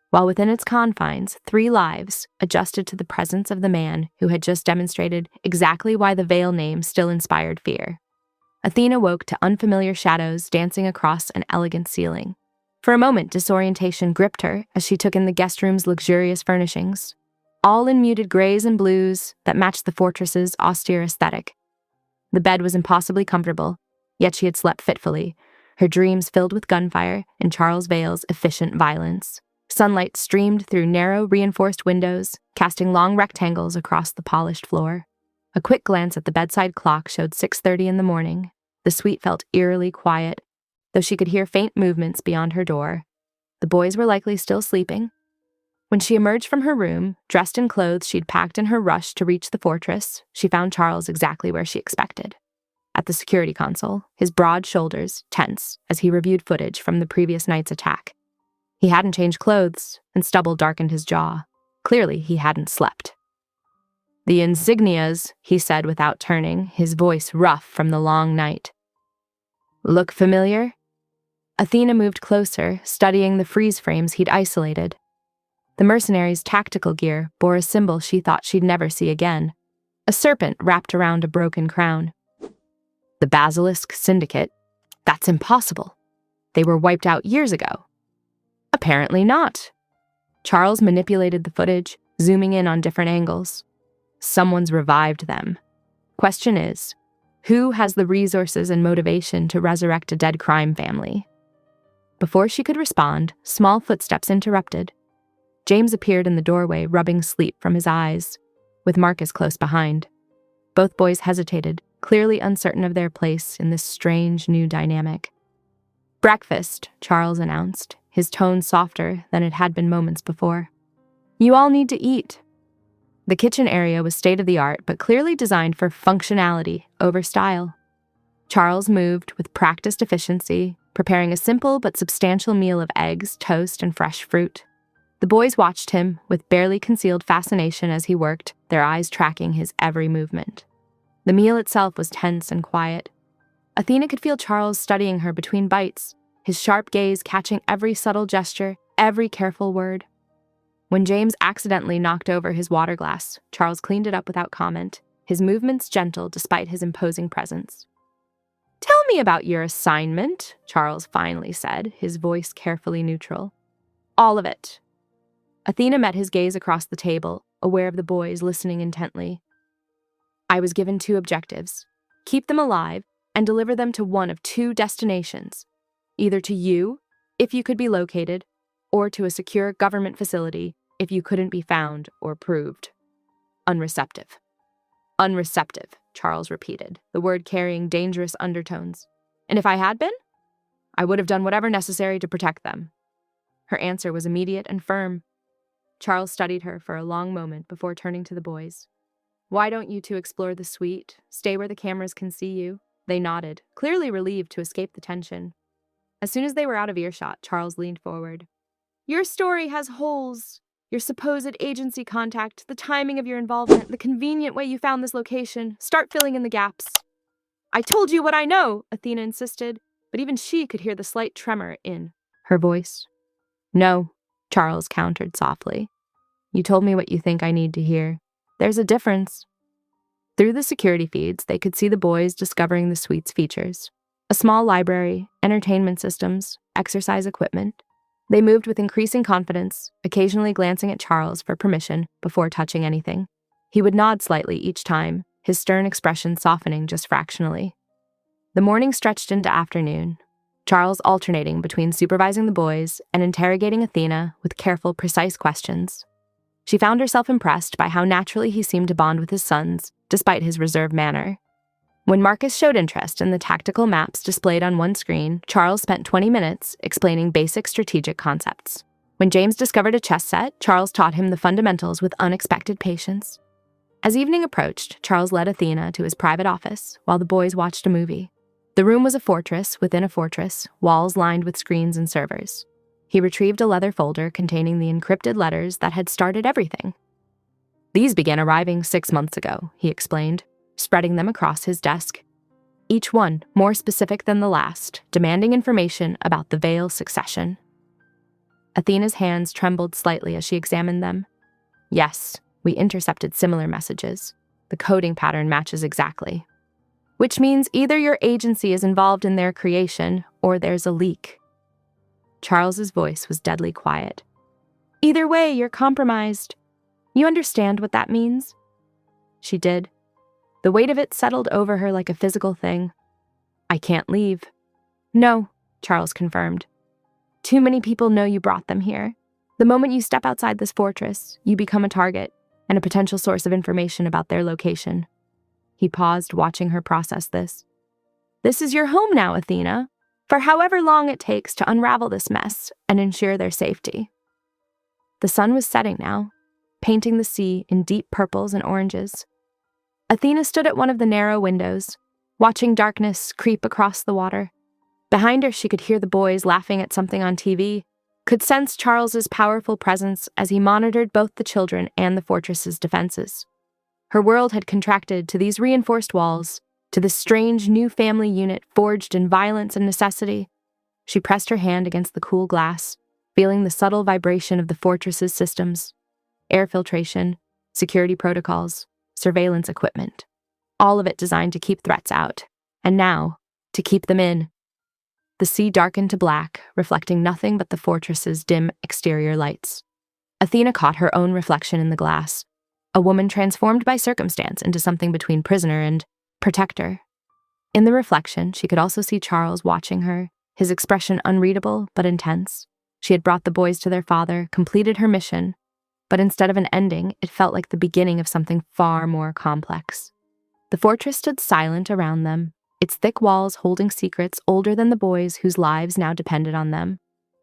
while within its confines, 3 lives adjusted to the presence of the man who had just demonstrated exactly why the Veil name still inspired fear. Athena woke to unfamiliar shadows dancing across an elegant ceiling. For a moment, disorientation gripped her as she took in the guest room's luxurious furnishings, all in muted grays and blues that matched the fortress's austere aesthetic. The bed was impossibly comfortable, yet she had slept fitfully, her dreams filled with gunfire and Charles Vale's efficient violence. Sunlight streamed through narrow, reinforced windows, casting long rectangles across the polished floor. A quick glance at the bedside clock showed 6:30 in the morning. The suite felt eerily quiet, though she could hear faint movements beyond her door. The boys were likely still sleeping. When she emerged from her room, dressed in clothes she'd packed in her rush to reach the fortress, she found Charles exactly where she expected. At the security console, his broad shoulders tense as he reviewed footage from the previous night's attack. He hadn't changed clothes, and stubble darkened his jaw. Clearly, he hadn't slept. "The insignias," he said without turning, his voice rough from the long night. "Look familiar?" Athena moved closer, studying the freeze frames he'd isolated. The mercenaries' tactical gear bore a symbol she thought she'd never see again, a serpent wrapped around a broken crown. The Basilisk Syndicate? That's impossible. They were wiped out years ago. Apparently not. Charles manipulated the footage, zooming in on different angles. Someone's revived them. Question is, who has the resources and motivation to resurrect a dead crime family? Before she could respond, small footsteps interrupted. James appeared in the doorway, rubbing sleep from his eyes, with Marcus close behind. Both boys hesitated, clearly uncertain of their place in this strange new dynamic. "Breakfast," Charles announced, his tone softer than it had been moments before. "You all need to eat." The kitchen area was state-of-the-art, but clearly designed for functionality over style. Charles moved with practiced efficiency, preparing a simple but substantial meal of eggs, toast, and fresh fruit. The boys watched him with barely concealed fascination as he worked, their eyes tracking his every movement. The meal itself was tense and quiet. Athena could feel Charles studying her between bites, his sharp gaze catching every subtle gesture, every careful word. When James accidentally knocked over his water glass, Charles cleaned it up without comment, his movements gentle despite his imposing presence. "Tell me about your assignment," Charles finally said, his voice carefully neutral. "All of it." Athena met his gaze across the table, aware of the boys listening intently. "I was given 2 objectives. Keep them alive and deliver them to one of 2 destinations, either to you, if you could be located, or to a secure government facility if you couldn't be found or proved." Unreceptive. "Unreceptive," Charles repeated, the word carrying dangerous undertones. "And if I had been? I would have done whatever necessary to protect them." Her answer was immediate and firm. Charles studied her for a long moment before turning to the boys. "Why don't you 2 explore the suite? Stay where the cameras can see you?" They nodded, clearly relieved to escape the tension. As soon as they were out of earshot, Charles leaned forward. "Your story has holes. Your supposed agency contact, the timing of your involvement, the convenient way you found this location. Start filling in the gaps." "I told you what I know," Athena insisted, but even she could hear the slight tremor in her voice. "No," Charles countered softly. "You told me what you think I need to hear. There's a difference." Through the security feeds, they could see the boys discovering the suite's features. A small library, entertainment systems, exercise equipment. They moved with increasing confidence, occasionally glancing at Charles for permission before touching anything. He would nod slightly each time, his stern expression softening just fractionally. The morning stretched into afternoon, Charles alternating between supervising the boys and interrogating Athena with careful, precise questions. She found herself impressed by how naturally he seemed to bond with his sons, despite his reserved manner. When Marcus showed interest in the tactical maps displayed on one screen, Charles spent 20 minutes explaining basic strategic concepts. When James discovered a chess set, Charles taught him the fundamentals with unexpected patience. As evening approached, Charles led Athena to his private office while the boys watched a movie. The room was a fortress within a fortress, walls lined with screens and servers. He retrieved a leather folder containing the encrypted letters that had started everything. "These began arriving 6 months ago," he explained, spreading them across his desk. Each one more specific than the last, demanding information about the Vale succession. Athena's hands trembled slightly as she examined them. "Yes, we intercepted similar messages. The coding pattern matches exactly. Which means either your agency is involved in their creation, or there's a leak." Charles's voice was deadly quiet. "Either way, you're compromised. You understand what that means?" She did. The weight of it settled over her like a physical thing. "I can't leave." "No," Charles confirmed. "Too many people know you brought them here. The moment you step outside this fortress, you become a target and a potential source of information about their location." He paused, watching her process this. "This is your home now, Athena, for however long it takes to unravel this mess and ensure their safety." The sun was setting now, painting the sea in deep purples and oranges. Athena stood at one of the narrow windows, watching darkness creep across the water. Behind her, she could hear the boys laughing at something on TV, could sense Charles's powerful presence as he monitored both the children and the fortress's defenses. Her world had contracted to these reinforced walls, to this strange new family unit forged in violence and necessity. She pressed her hand against the cool glass, feeling the subtle vibration of the fortress's systems: air filtration, security protocols, surveillance equipment. All of it designed to keep threats out, and now, to keep them in. The sea darkened to black, reflecting nothing but the fortress's dim exterior lights. Athena caught her own reflection in the glass, a woman transformed by circumstance into something between prisoner and protector. In the reflection, she could also see Charles watching her, his expression unreadable but intense. She had brought the boys to their father, completed her mission, but instead of an ending, it felt like the beginning of something far more complex. The fortress stood silent around them, its thick walls holding secrets older than the boys whose lives now depended on them.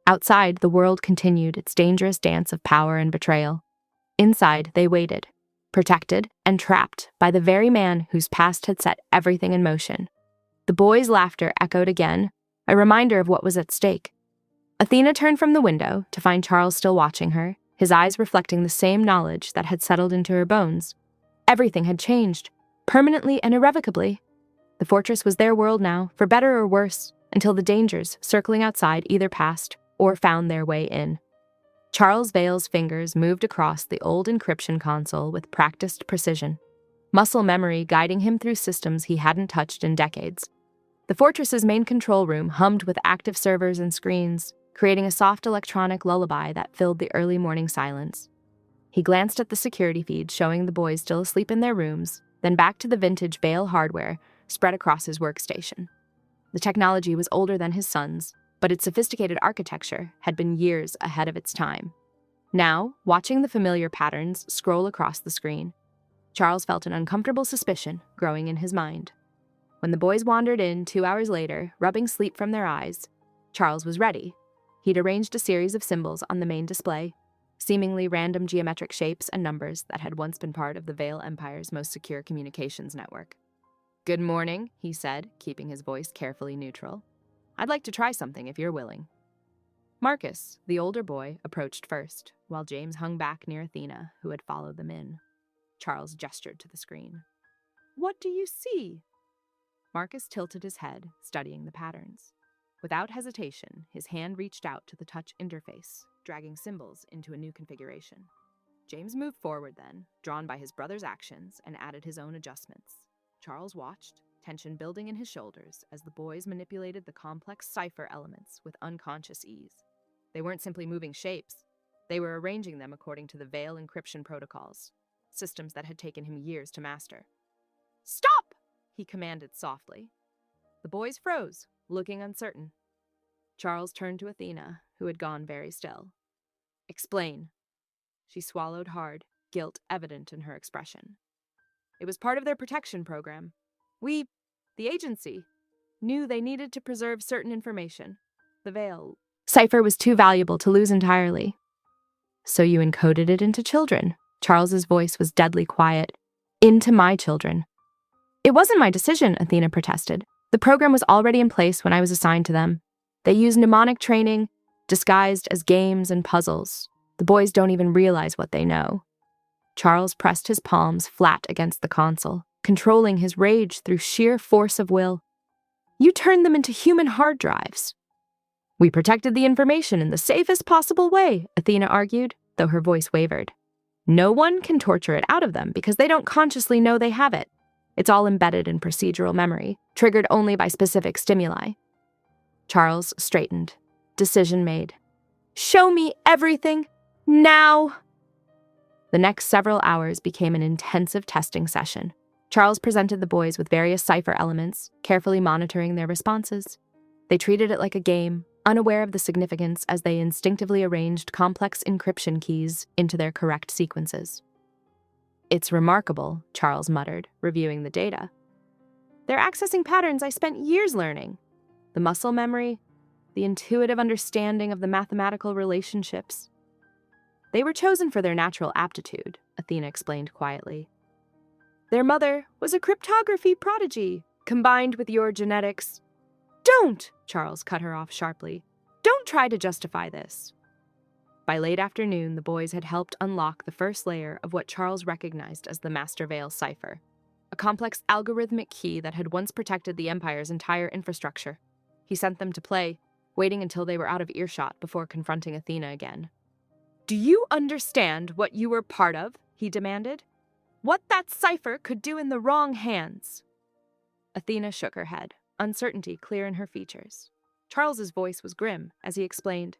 Outside, the world continued its dangerous dance of power and betrayal. Inside, they waited, protected and trapped by the very man whose past had set everything in motion. The boys' laughter echoed again, a reminder of what was at stake. Athena turned from the window to find Charles still watching her, his eyes reflecting the same knowledge that had settled into her bones. Everything had changed, permanently and irrevocably. The fortress was their world now, for better or worse, until the dangers circling outside either passed or found their way in. Charles Vale's fingers moved across the old encryption console with practiced precision, muscle memory guiding him through systems he hadn't touched in decades. The fortress's main control room hummed with active servers and screens, creating a soft electronic lullaby that filled the early morning silence. He glanced at the security feed showing the boys still asleep in their rooms, then back to the vintage Vale hardware spread across his workstation. The technology was older than his son's, but its sophisticated architecture had been years ahead of its time. Now, watching the familiar patterns scroll across the screen, Charles felt an uncomfortable suspicion growing in his mind. When the boys wandered in 2 hours later, rubbing sleep from their eyes, Charles was ready. He'd arranged a series of symbols on the main display, seemingly random geometric shapes and numbers that had once been part of the Vale Empire's most secure communications network. "Good morning," he said, keeping his voice carefully neutral. "I'd like to try something if you're willing." Marcus, the older boy, approached first, while James hung back near Athena, who had followed them in. Charles gestured to the screen. "What do you see?" Marcus tilted his head, studying the patterns. Without hesitation, his hand reached out to the touch interface, dragging symbols into a new configuration. James moved forward then, drawn by his brother's actions, and added his own adjustments. Charles watched, tension building in his shoulders as the boys manipulated the complex cipher elements with unconscious ease. They weren't simply moving shapes. They were arranging them according to the Vale encryption protocols, systems that had taken him years to master. "Stop!" he commanded softly. The boys froze, looking uncertain. Charles turned to Athena, who had gone very still. "Explain." She swallowed hard, guilt evident in her expression. "It was part of their protection program. The agency, knew they needed to preserve certain information. The Vale cipher was too valuable to lose entirely." "So you encoded it into children?" Charles's voice was deadly quiet. "Into my children." "It wasn't my decision," Athena protested. "The program was already in place when I was assigned to them. They use mnemonic training, disguised as games and puzzles. The boys don't even realize what they know." Charles pressed his palms flat against the console, controlling his rage through sheer force of will. "You turned them into human hard drives." "We protected the information in the safest possible way," Athena argued, though her voice wavered. "No one can torture it out of them because they don't consciously know they have it. It's all embedded in procedural memory, triggered only by specific stimuli." Charles straightened. Decision made. "Show me everything, now!" The next several hours became an intensive testing session. Charles presented the boys with various cipher elements, carefully monitoring their responses. They treated it like a game, unaware of the significance as they instinctively arranged complex encryption keys into their correct sequences. "It's remarkable," Charles muttered, reviewing the data. "They're accessing patterns I spent years learning. The muscle memory, the intuitive understanding of the mathematical relationships. They were chosen for their natural aptitude," Athena explained quietly. "Their mother was a cryptography prodigy, combined with your genetics." "Don't!" Charles cut her off sharply. "Don't try to justify this." By late afternoon, the boys had helped unlock the first layer of what Charles recognized as the Master Vale cipher, a complex algorithmic key that had once protected the Empire's entire infrastructure. He sent them to play, waiting until they were out of earshot before confronting Athena again. "Do you understand what you were part of?" he demanded. "What that cipher could do in the wrong hands?" Athena shook her head, uncertainty clear in her features. Charles's voice was grim as he explained.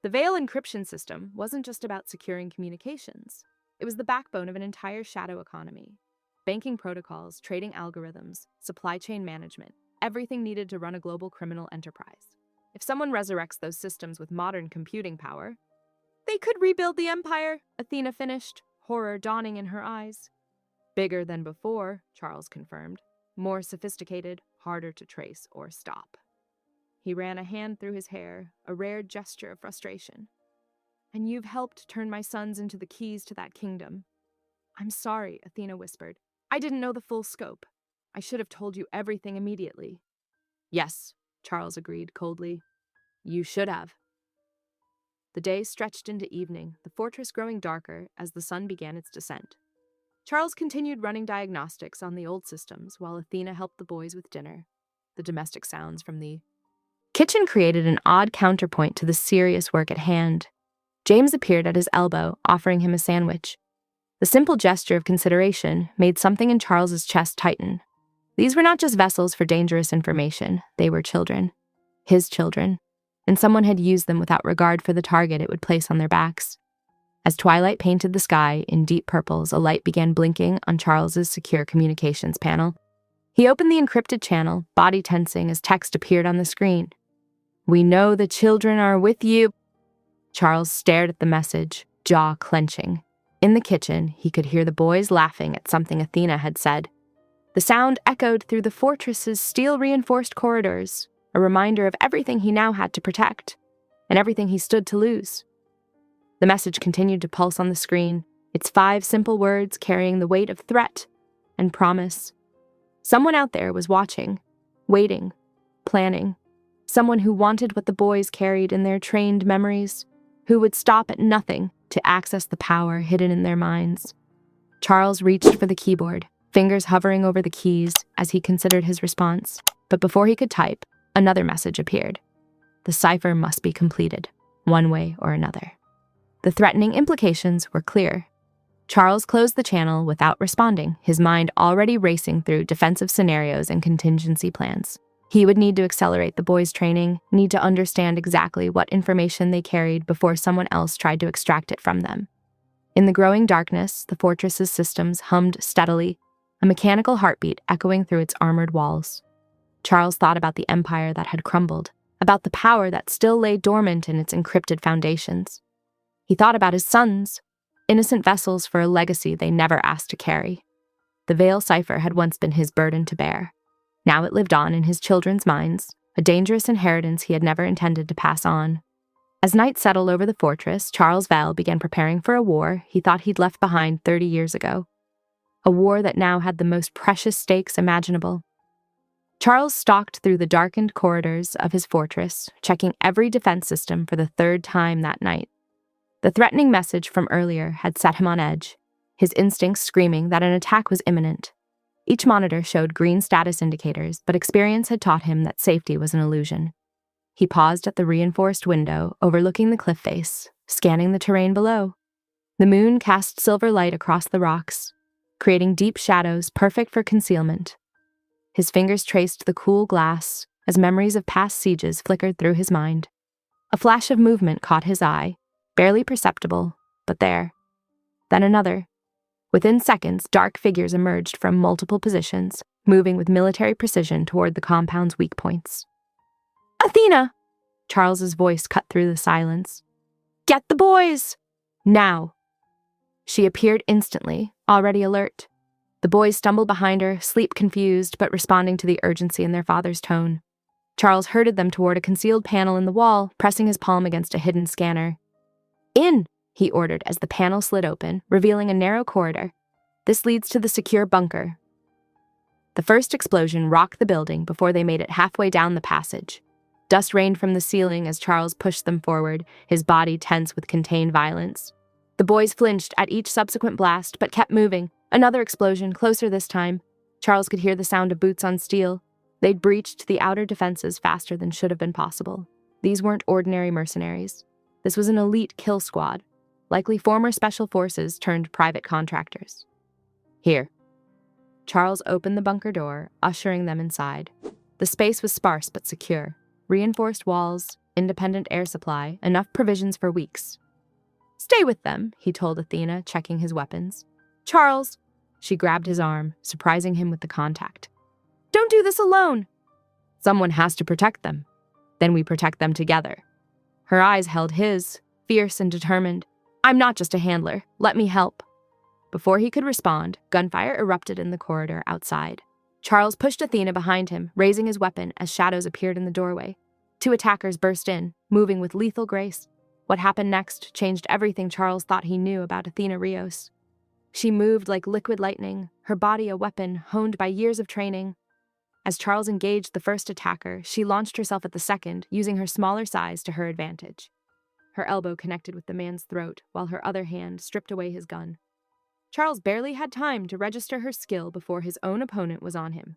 The Veil encryption system wasn't just about securing communications. It was the backbone of an entire shadow economy. Banking protocols, trading algorithms, supply chain management, everything needed to run a global criminal enterprise. If someone resurrects those systems with modern computing power, they could rebuild the empire, Athena finished, horror dawning in her eyes. Bigger than before, Charles confirmed. More sophisticated, harder to trace or stop. He ran a hand through his hair, a rare gesture of frustration. "And you've helped turn my sons into the keys to that kingdom." "I'm sorry," Athena whispered. "I didn't know the full scope. I should have told you everything immediately." "Yes," Charles agreed coldly. "You should have." The day stretched into evening, the fortress growing darker as the sun began its descent. Charles continued running diagnostics on the old systems while Athena helped the boys with dinner. The domestic sounds from the kitchen created an odd counterpoint to the serious work at hand. James appeared at his elbow, offering him a sandwich. The simple gesture of consideration made something in Charles's chest tighten. These were not just vessels for dangerous information, they were children. His children. And someone had used them without regard for the target it would place on their backs. As twilight painted the sky in deep purples, a light began blinking on Charles's secure communications panel. He opened the encrypted channel, body tensing as text appeared on the screen. "We know the children are with you." Charles stared at the message, jaw clenching. In the kitchen, he could hear the boys laughing at something Athena had said. The sound echoed through the fortress's steel-reinforced corridors, a reminder of everything he now had to protect, and everything he stood to lose. The message continued to pulse on the screen, its 5 simple words carrying the weight of threat and promise. Someone out there was watching, waiting, planning. Someone who wanted what the boys carried in their trained memories, who would stop at nothing to access the power hidden in their minds. Charles reached for the keyboard, fingers hovering over the keys as he considered his response. But before he could type, another message appeared. The cipher must be completed, one way or another. The threatening implications were clear. Charles closed the channel without responding, his mind already racing through defensive scenarios and contingency plans. He would need to accelerate the boys' training, need to understand exactly what information they carried before someone else tried to extract it from them. In the growing darkness, the fortress's systems hummed steadily, a mechanical heartbeat echoing through its armored walls. Charles thought about the empire that had crumbled, about the power that still lay dormant in its encrypted foundations. He thought about his sons, innocent vessels for a legacy they never asked to carry. The Veil cipher had once been his burden to bear. Now it lived on in his children's minds, a dangerous inheritance he had never intended to pass on. As night settled over the fortress, Charles Veil began preparing for a war he thought he'd left behind 30 years ago. A war that now had the most precious stakes imaginable. Charles stalked through the darkened corridors of his fortress, checking every defense system for the 3rd time that night. The threatening message from earlier had set him on edge, his instincts screaming that an attack was imminent. Each monitor showed green status indicators, but experience had taught him that safety was an illusion. He paused at the reinforced window overlooking the cliff face, scanning the terrain below. The moon cast silver light across the rocks, creating deep shadows perfect for concealment. His fingers traced the cool glass as memories of past sieges flickered through his mind. A flash of movement caught his eye, barely perceptible, but there. Then another. Within seconds, dark figures emerged from multiple positions, moving with military precision toward the compound's weak points. "Athena!" Charles's voice cut through the silence. "Get the boys! Now!" She appeared instantly, already alert. The boys stumbled behind her, sleep confused, but responding to the urgency in their father's tone. Charles herded them toward a concealed panel in the wall, pressing his palm against a hidden scanner. "In!" he ordered as the panel slid open, revealing a narrow corridor. "This leads to the secure bunker." The first explosion rocked the building before they made it halfway down the passage. Dust rained from the ceiling as Charles pushed them forward, his body tense with contained violence. The boys flinched at each subsequent blast, but kept moving. Another explosion, closer this time. Charles could hear the sound of boots on steel. They'd breached the outer defenses faster than should have been possible. These weren't ordinary mercenaries. This was an elite kill squad, likely former special forces turned private contractors. Here. Charles opened the bunker door, ushering them inside. The space was sparse but secure. Reinforced walls, independent air supply, enough provisions for weeks. Stay with them, he told Athena, checking his weapons. Charles! She grabbed his arm, surprising him with the contact. Don't do this alone! Someone has to protect them. Then we protect them together. Her eyes held his, fierce and determined. I'm not just a handler. Let me help. Before he could respond, gunfire erupted in the corridor outside. Charles pushed Athena behind him, raising his weapon as shadows appeared in the doorway. 2 attackers burst in, moving with lethal grace. What happened next changed everything Charles thought he knew about Athena Rios. She moved like liquid lightning, her body a weapon honed by years of training. As Charles engaged the first attacker, she launched herself at the second, using her smaller size to her advantage. Her elbow connected with the man's throat, while her other hand stripped away his gun. Charles barely had time to register her skill before his own opponent was on him.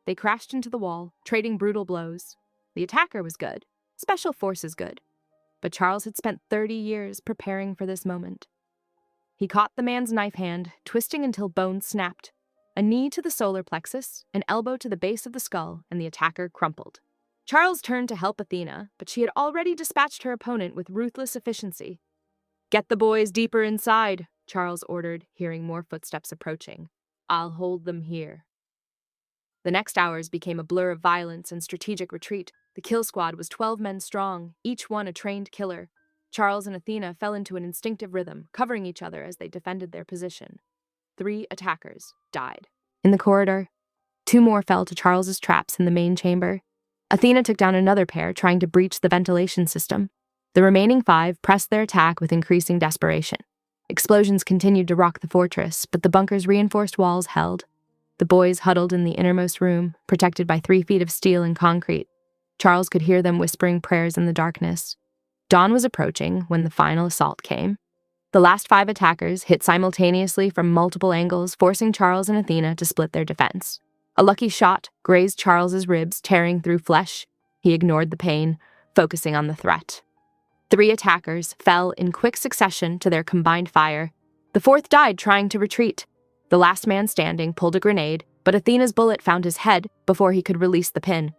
They crashed into the wall, trading brutal blows. The attacker was good, special forces good. But Charles had spent 30 years preparing for this moment. He caught the man's knife hand, twisting until bones snapped. A knee to the solar plexus, an elbow to the base of the skull, and the attacker crumpled. Charles turned to help Athena, but she had already dispatched her opponent with ruthless efficiency. Get the boys deeper inside, Charles ordered, hearing more footsteps approaching. I'll hold them here. The next hours became a blur of violence and strategic retreat. The kill squad was 12 men strong, each one a trained killer. Charles and Athena fell into an instinctive rhythm, covering each other as they defended their position. 3 attackers died. In the corridor, 2 more fell to Charles's traps in the main chamber. Athena took down another pair, trying to breach the ventilation system. The remaining 5 pressed their attack with increasing desperation. Explosions continued to rock the fortress, but the bunker's reinforced walls held. The boys huddled in the innermost room, protected by 3 feet of steel and concrete. Charles could hear them whispering prayers in the darkness. Dawn was approaching when the final assault came. The last 5 attackers hit simultaneously from multiple angles, forcing Charles and Athena to split their defense. A lucky shot grazed Charles's ribs, tearing through flesh. He ignored the pain, focusing on the threat. 3 attackers fell in quick succession to their combined fire. The 4th died trying to retreat. The last man standing pulled a grenade, but Athena's bullet found his head before he could release the pin.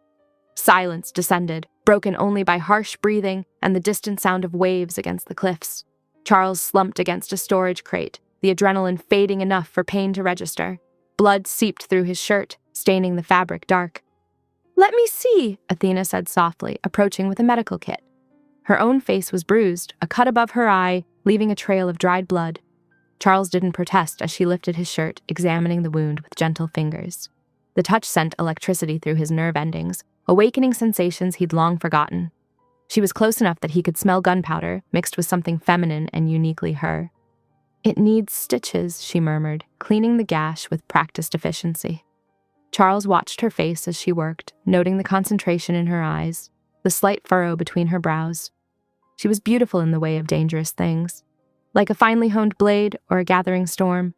Silence descended, broken only by harsh breathing and the distant sound of waves against the cliffs. Charles slumped against a storage crate, the adrenaline fading enough for pain to register. Blood seeped through his shirt, staining the fabric dark. Let me see, Athena said softly, approaching with a medical kit. Her own face was bruised, a cut above her eye, leaving a trail of dried blood. Charles didn't protest as she lifted his shirt, examining the wound with gentle fingers. The touch sent electricity through his nerve endings, awakening sensations he'd long forgotten. She was close enough that he could smell gunpowder, mixed with something feminine and uniquely her. It needs stitches, she murmured, cleaning the gash with practiced efficiency. Charles watched her face as she worked, noting the concentration in her eyes, the slight furrow between her brows. She was beautiful in the way of dangerous things, like a finely honed blade or a gathering storm.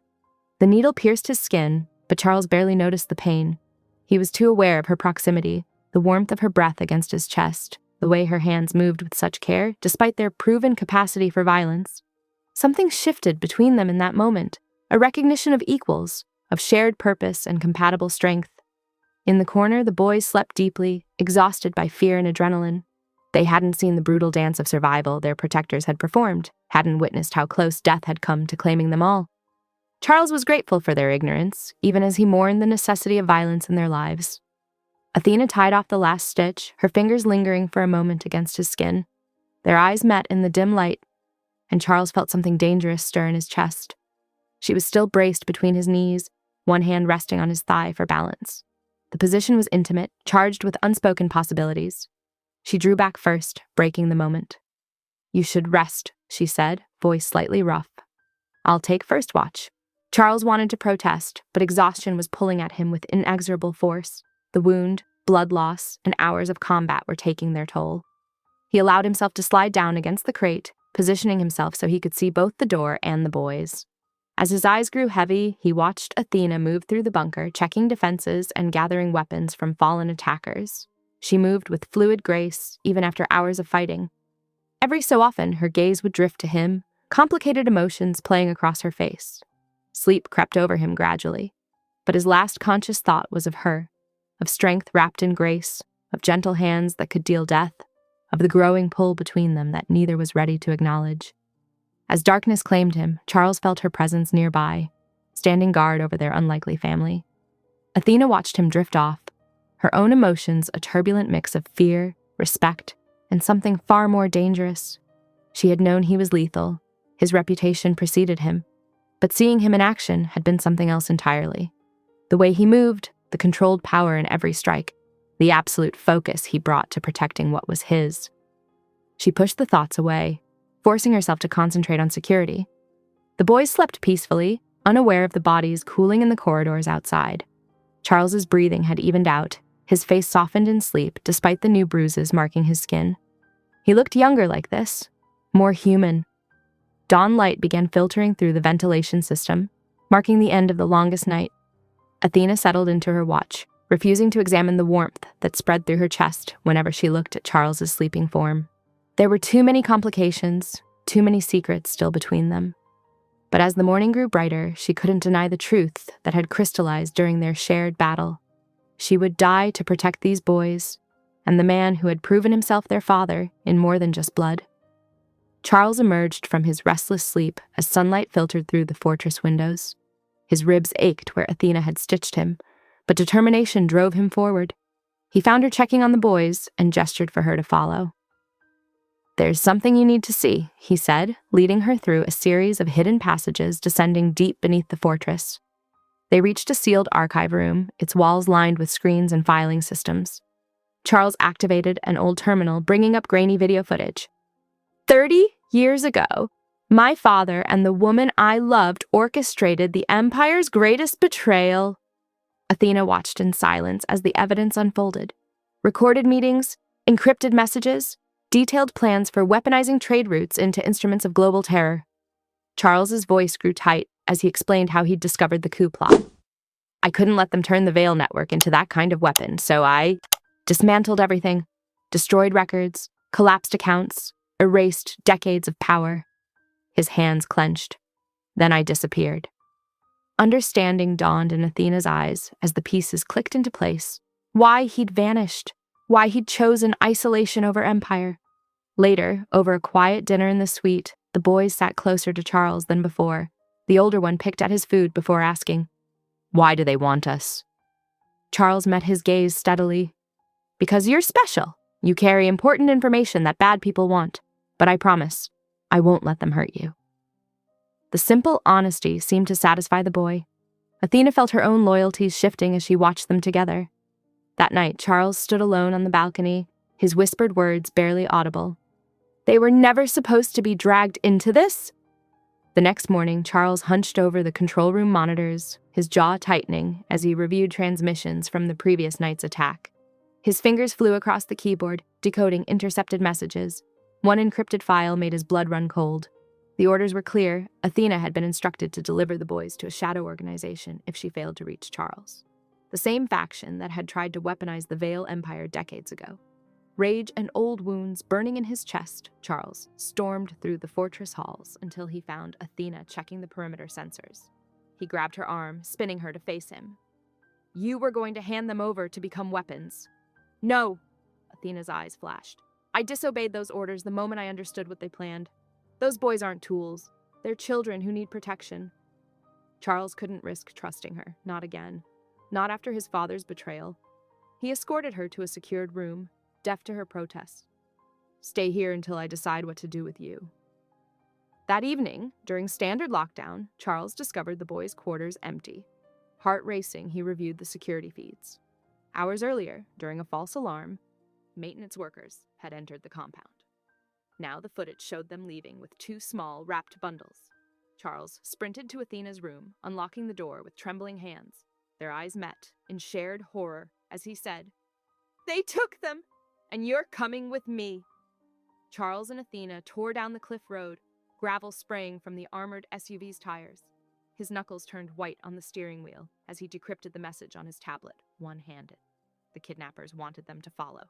The needle pierced his skin, but Charles barely noticed the pain. He was too aware of her proximity, the warmth of her breath against his chest, the way her hands moved with such care, despite their proven capacity for violence. Something shifted between them in that moment, a recognition of equals, of shared purpose and compatible strength. In the corner, the boys slept deeply, exhausted by fear and adrenaline. They hadn't seen the brutal dance of survival their protectors had performed, hadn't witnessed how close death had come to claiming them all. Charles was grateful for their ignorance, even as he mourned the necessity of violence in their lives. Athena tied off the last stitch, her fingers lingering for a moment against his skin. Their eyes met in the dim light, and Charles felt something dangerous stir in his chest. She was still braced between his knees, one hand resting on his thigh for balance. The position was intimate, charged with unspoken possibilities. She drew back first, breaking the moment. You should rest, she said, voice slightly rough. I'll take first watch. Charles wanted to protest, but exhaustion was pulling at him with inexorable force. The wound, blood loss, and hours of combat were taking their toll. He allowed himself to slide down against the crate, positioning himself so he could see both the door and the boys. As his eyes grew heavy, he watched Athena move through the bunker, checking defenses and gathering weapons from fallen attackers. She moved with fluid grace, even after hours of fighting. Every so often, her gaze would drift to him, complicated emotions playing across her face. Sleep crept over him gradually, but his last conscious thought was of her, of strength wrapped in grace, of gentle hands that could deal death, of the growing pull between them that neither was ready to acknowledge. As darkness claimed him, Charles felt her presence nearby, standing guard over their unlikely family. Athena watched him drift off, her own emotions a turbulent mix of fear, respect, and something far more dangerous. She had known he was lethal, his reputation preceded him, but seeing him in action had been something else entirely. The way he moved, the controlled power in every strike, the absolute focus he brought to protecting what was his. She pushed the thoughts away, forcing herself to concentrate on security. The boys slept peacefully, unaware of the bodies cooling in the corridors outside. Charles's breathing had evened out, his face softened in sleep despite the new bruises marking his skin. He looked younger like this, more human. Dawn light began filtering through the ventilation system, marking the end of the longest night. Athena settled into her watch, refusing to examine the warmth that spread through her chest whenever she looked at Charles's sleeping form. There were too many complications, too many secrets still between them. But as the morning grew brighter, she couldn't deny the truth that had crystallized during their shared battle. She would die to protect these boys, and the man who had proven himself their father in more than just blood. Charles emerged from his restless sleep as sunlight filtered through the fortress windows. His ribs ached where Athena had stitched him, but determination drove him forward. He found her checking on the boys and gestured for her to follow. "There's something you need to see," he said, leading her through a series of hidden passages descending deep beneath the fortress. They reached a sealed archive room, its walls lined with screens and filing systems. Charles activated an old terminal, bringing up grainy video footage. 30 years ago, my father and the woman I loved orchestrated the Empire's greatest betrayal. Athena watched in silence as the evidence unfolded. Recorded meetings, encrypted messages, detailed plans for weaponizing trade routes into instruments of global terror. Charles's voice grew tight as he explained how he'd discovered the coup plot. "I couldn't let them turn the Veil network into that kind of weapon, so I dismantled everything, destroyed records, collapsed accounts, erased decades of power." His hands clenched. "Then I disappeared." Understanding dawned in Athena's eyes as the pieces clicked into place. Why he'd vanished. Why he'd chosen isolation over empire. Later, over a quiet dinner in the suite, the boys sat closer to Charles than before. The older one picked at his food before asking, "Why do they want us?" Charles met his gaze steadily. "Because you're special. You carry important information that bad people want. But I promise, I won't let them hurt you." The simple honesty seemed to satisfy the boy. Athena felt her own loyalties shifting as she watched them together. That night, Charles stood alone on the balcony, his whispered words barely audible. "They were never supposed to be dragged into this." The next morning, Charles hunched over the control room monitors, his jaw tightening as he reviewed transmissions from the previous night's attack. His fingers flew across the keyboard, decoding intercepted messages. One encrypted file made his blood run cold. The orders were clear. Athena had been instructed to deliver the boys to a shadow organization if she failed to reach Charles. The same faction that had tried to weaponize the Veil Empire decades ago. Rage and old wounds burning in his chest, Charles stormed through the fortress halls until he found Athena checking the perimeter sensors. He grabbed her arm, spinning her to face him. "You were going to hand them over to become weapons." "No," Athena's eyes flashed. "I disobeyed those orders the moment I understood what they planned. Those boys aren't tools. They're children who need protection." Charles couldn't risk trusting her, not again. Not after his father's betrayal. He escorted her to a secured room, deaf to her protests. "Stay here until I decide what to do with you." That evening, during standard lockdown, Charles discovered the boys' quarters empty. Heart racing, he reviewed the security feeds. Hours earlier, during a false alarm, maintenance workers had entered the compound. Now the footage showed them leaving with 2 small, wrapped bundles. Charles sprinted to Athena's room, unlocking the door with trembling hands. Their eyes met in shared horror as he said, "They took them, and you're coming with me." Charles and Athena tore down the cliff road, gravel spraying from the armored SUV's tires. His knuckles turned white on the steering wheel as he decrypted the message on his tablet, one-handed. The kidnappers wanted them to follow.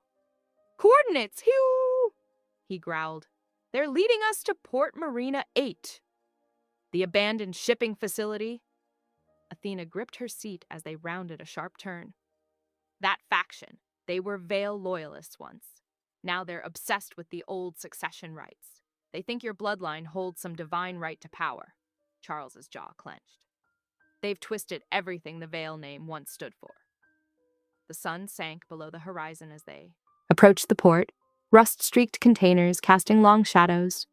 "Coordinates, Hugh!" he growled. "They're leading us to Port Marina 8. The abandoned shipping facility." Athena gripped her seat as they rounded a sharp turn. That faction, they were Vale loyalists once. Now they're obsessed with the old succession rights. They think your bloodline holds some divine right to power. Charles's jaw clenched. They've twisted everything the Vale name once stood for. The sun sank below the horizon as they approached the port, rust-streaked containers casting long shadows.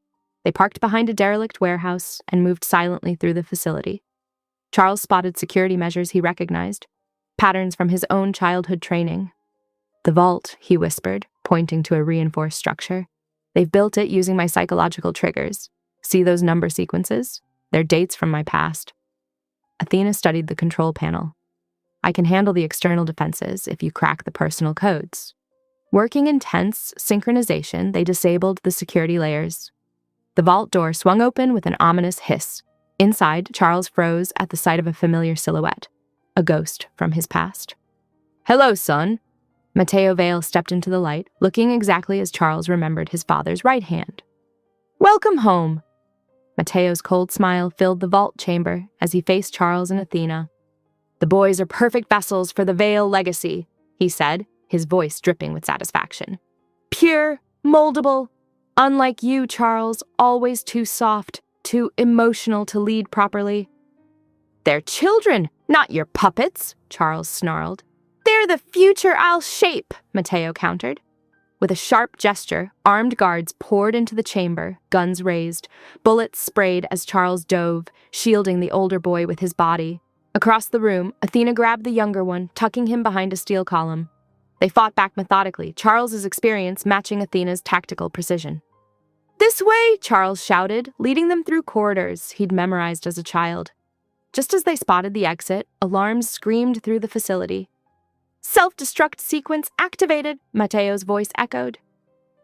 They parked behind a derelict warehouse and moved silently through the facility. Charles spotted security measures he recognized, patterns from his own childhood training. "The vault," he whispered, pointing to a reinforced structure. "They've built it using my psychological triggers. See those number sequences? They're dates from my past." Athena studied the control panel. "I can handle the external defenses if you crack the personal codes." Working in tense synchronization, they disabled the security layers. The vault door swung open with an ominous hiss. Inside, Charles froze at the sight of a familiar silhouette, a ghost from his past. "Hello, son." Mateo Vale stepped into the light, looking exactly as Charles remembered his father's right hand. "Welcome home." Mateo's cold smile filled the vault chamber as he faced Charles and Athena. "The boys are perfect vessels for the Vale legacy," he said, his voice dripping with satisfaction. "Pure, moldable. Unlike you, Charles, always too soft, too emotional to lead properly." "They're children, not your puppets," Charles snarled. "They're the future I'll shape," Mateo countered. With a sharp gesture, armed guards poured into the chamber, guns raised. Bullets sprayed as Charles dove, shielding the older boy with his body. Across the room, Athena grabbed the younger one, tucking him behind a steel column. They fought back methodically, Charles's experience matching Athena's tactical precision. "This way!" Charles shouted, leading them through corridors he'd memorized as a child. Just as they spotted the exit, alarms screamed through the facility. "Self-destruct sequence activated," Mateo's voice echoed.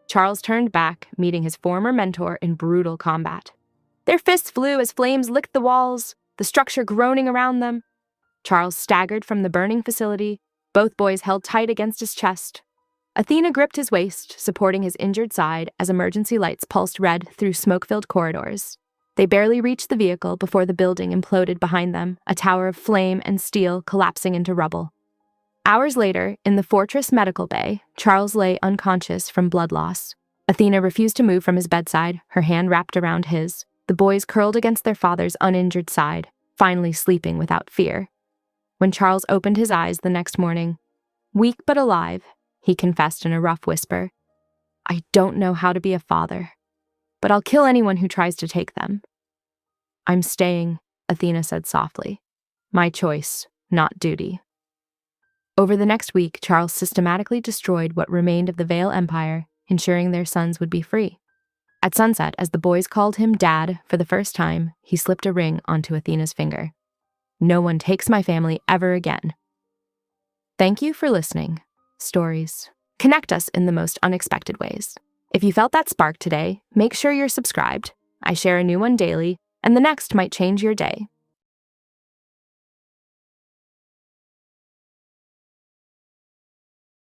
Charles turned back, meeting his former mentor in brutal combat. Their fists flew as flames licked the walls, the structure groaning around them. Charles staggered from the burning facility, both boys held tight against his chest. Athena gripped his waist, supporting his injured side as emergency lights pulsed red through smoke-filled corridors. They barely reached the vehicle before the building imploded behind them, a tower of flame and steel collapsing into rubble. Hours later, in the fortress medical bay, Charles lay unconscious from blood loss. Athena refused to move from his bedside, her hand wrapped around his. The boys curled against their father's uninjured side, finally sleeping without fear. When Charles opened his eyes the next morning, weak but alive, he confessed in a rough whisper, "I don't know how to be a father, but I'll kill anyone who tries to take them." "I'm staying," Athena said softly. "My choice, not duty." Over the next week, Charles systematically destroyed what remained of the Vale Empire, ensuring their sons would be free. At sunset, as the boys called him Dad for the first time, he slipped a ring onto Athena's finger. "No one takes my family ever again." Thank you for listening. Stories connect us in the most unexpected ways. If you felt that spark today, make sure you're subscribed. I share a new one daily, and the next might change your day.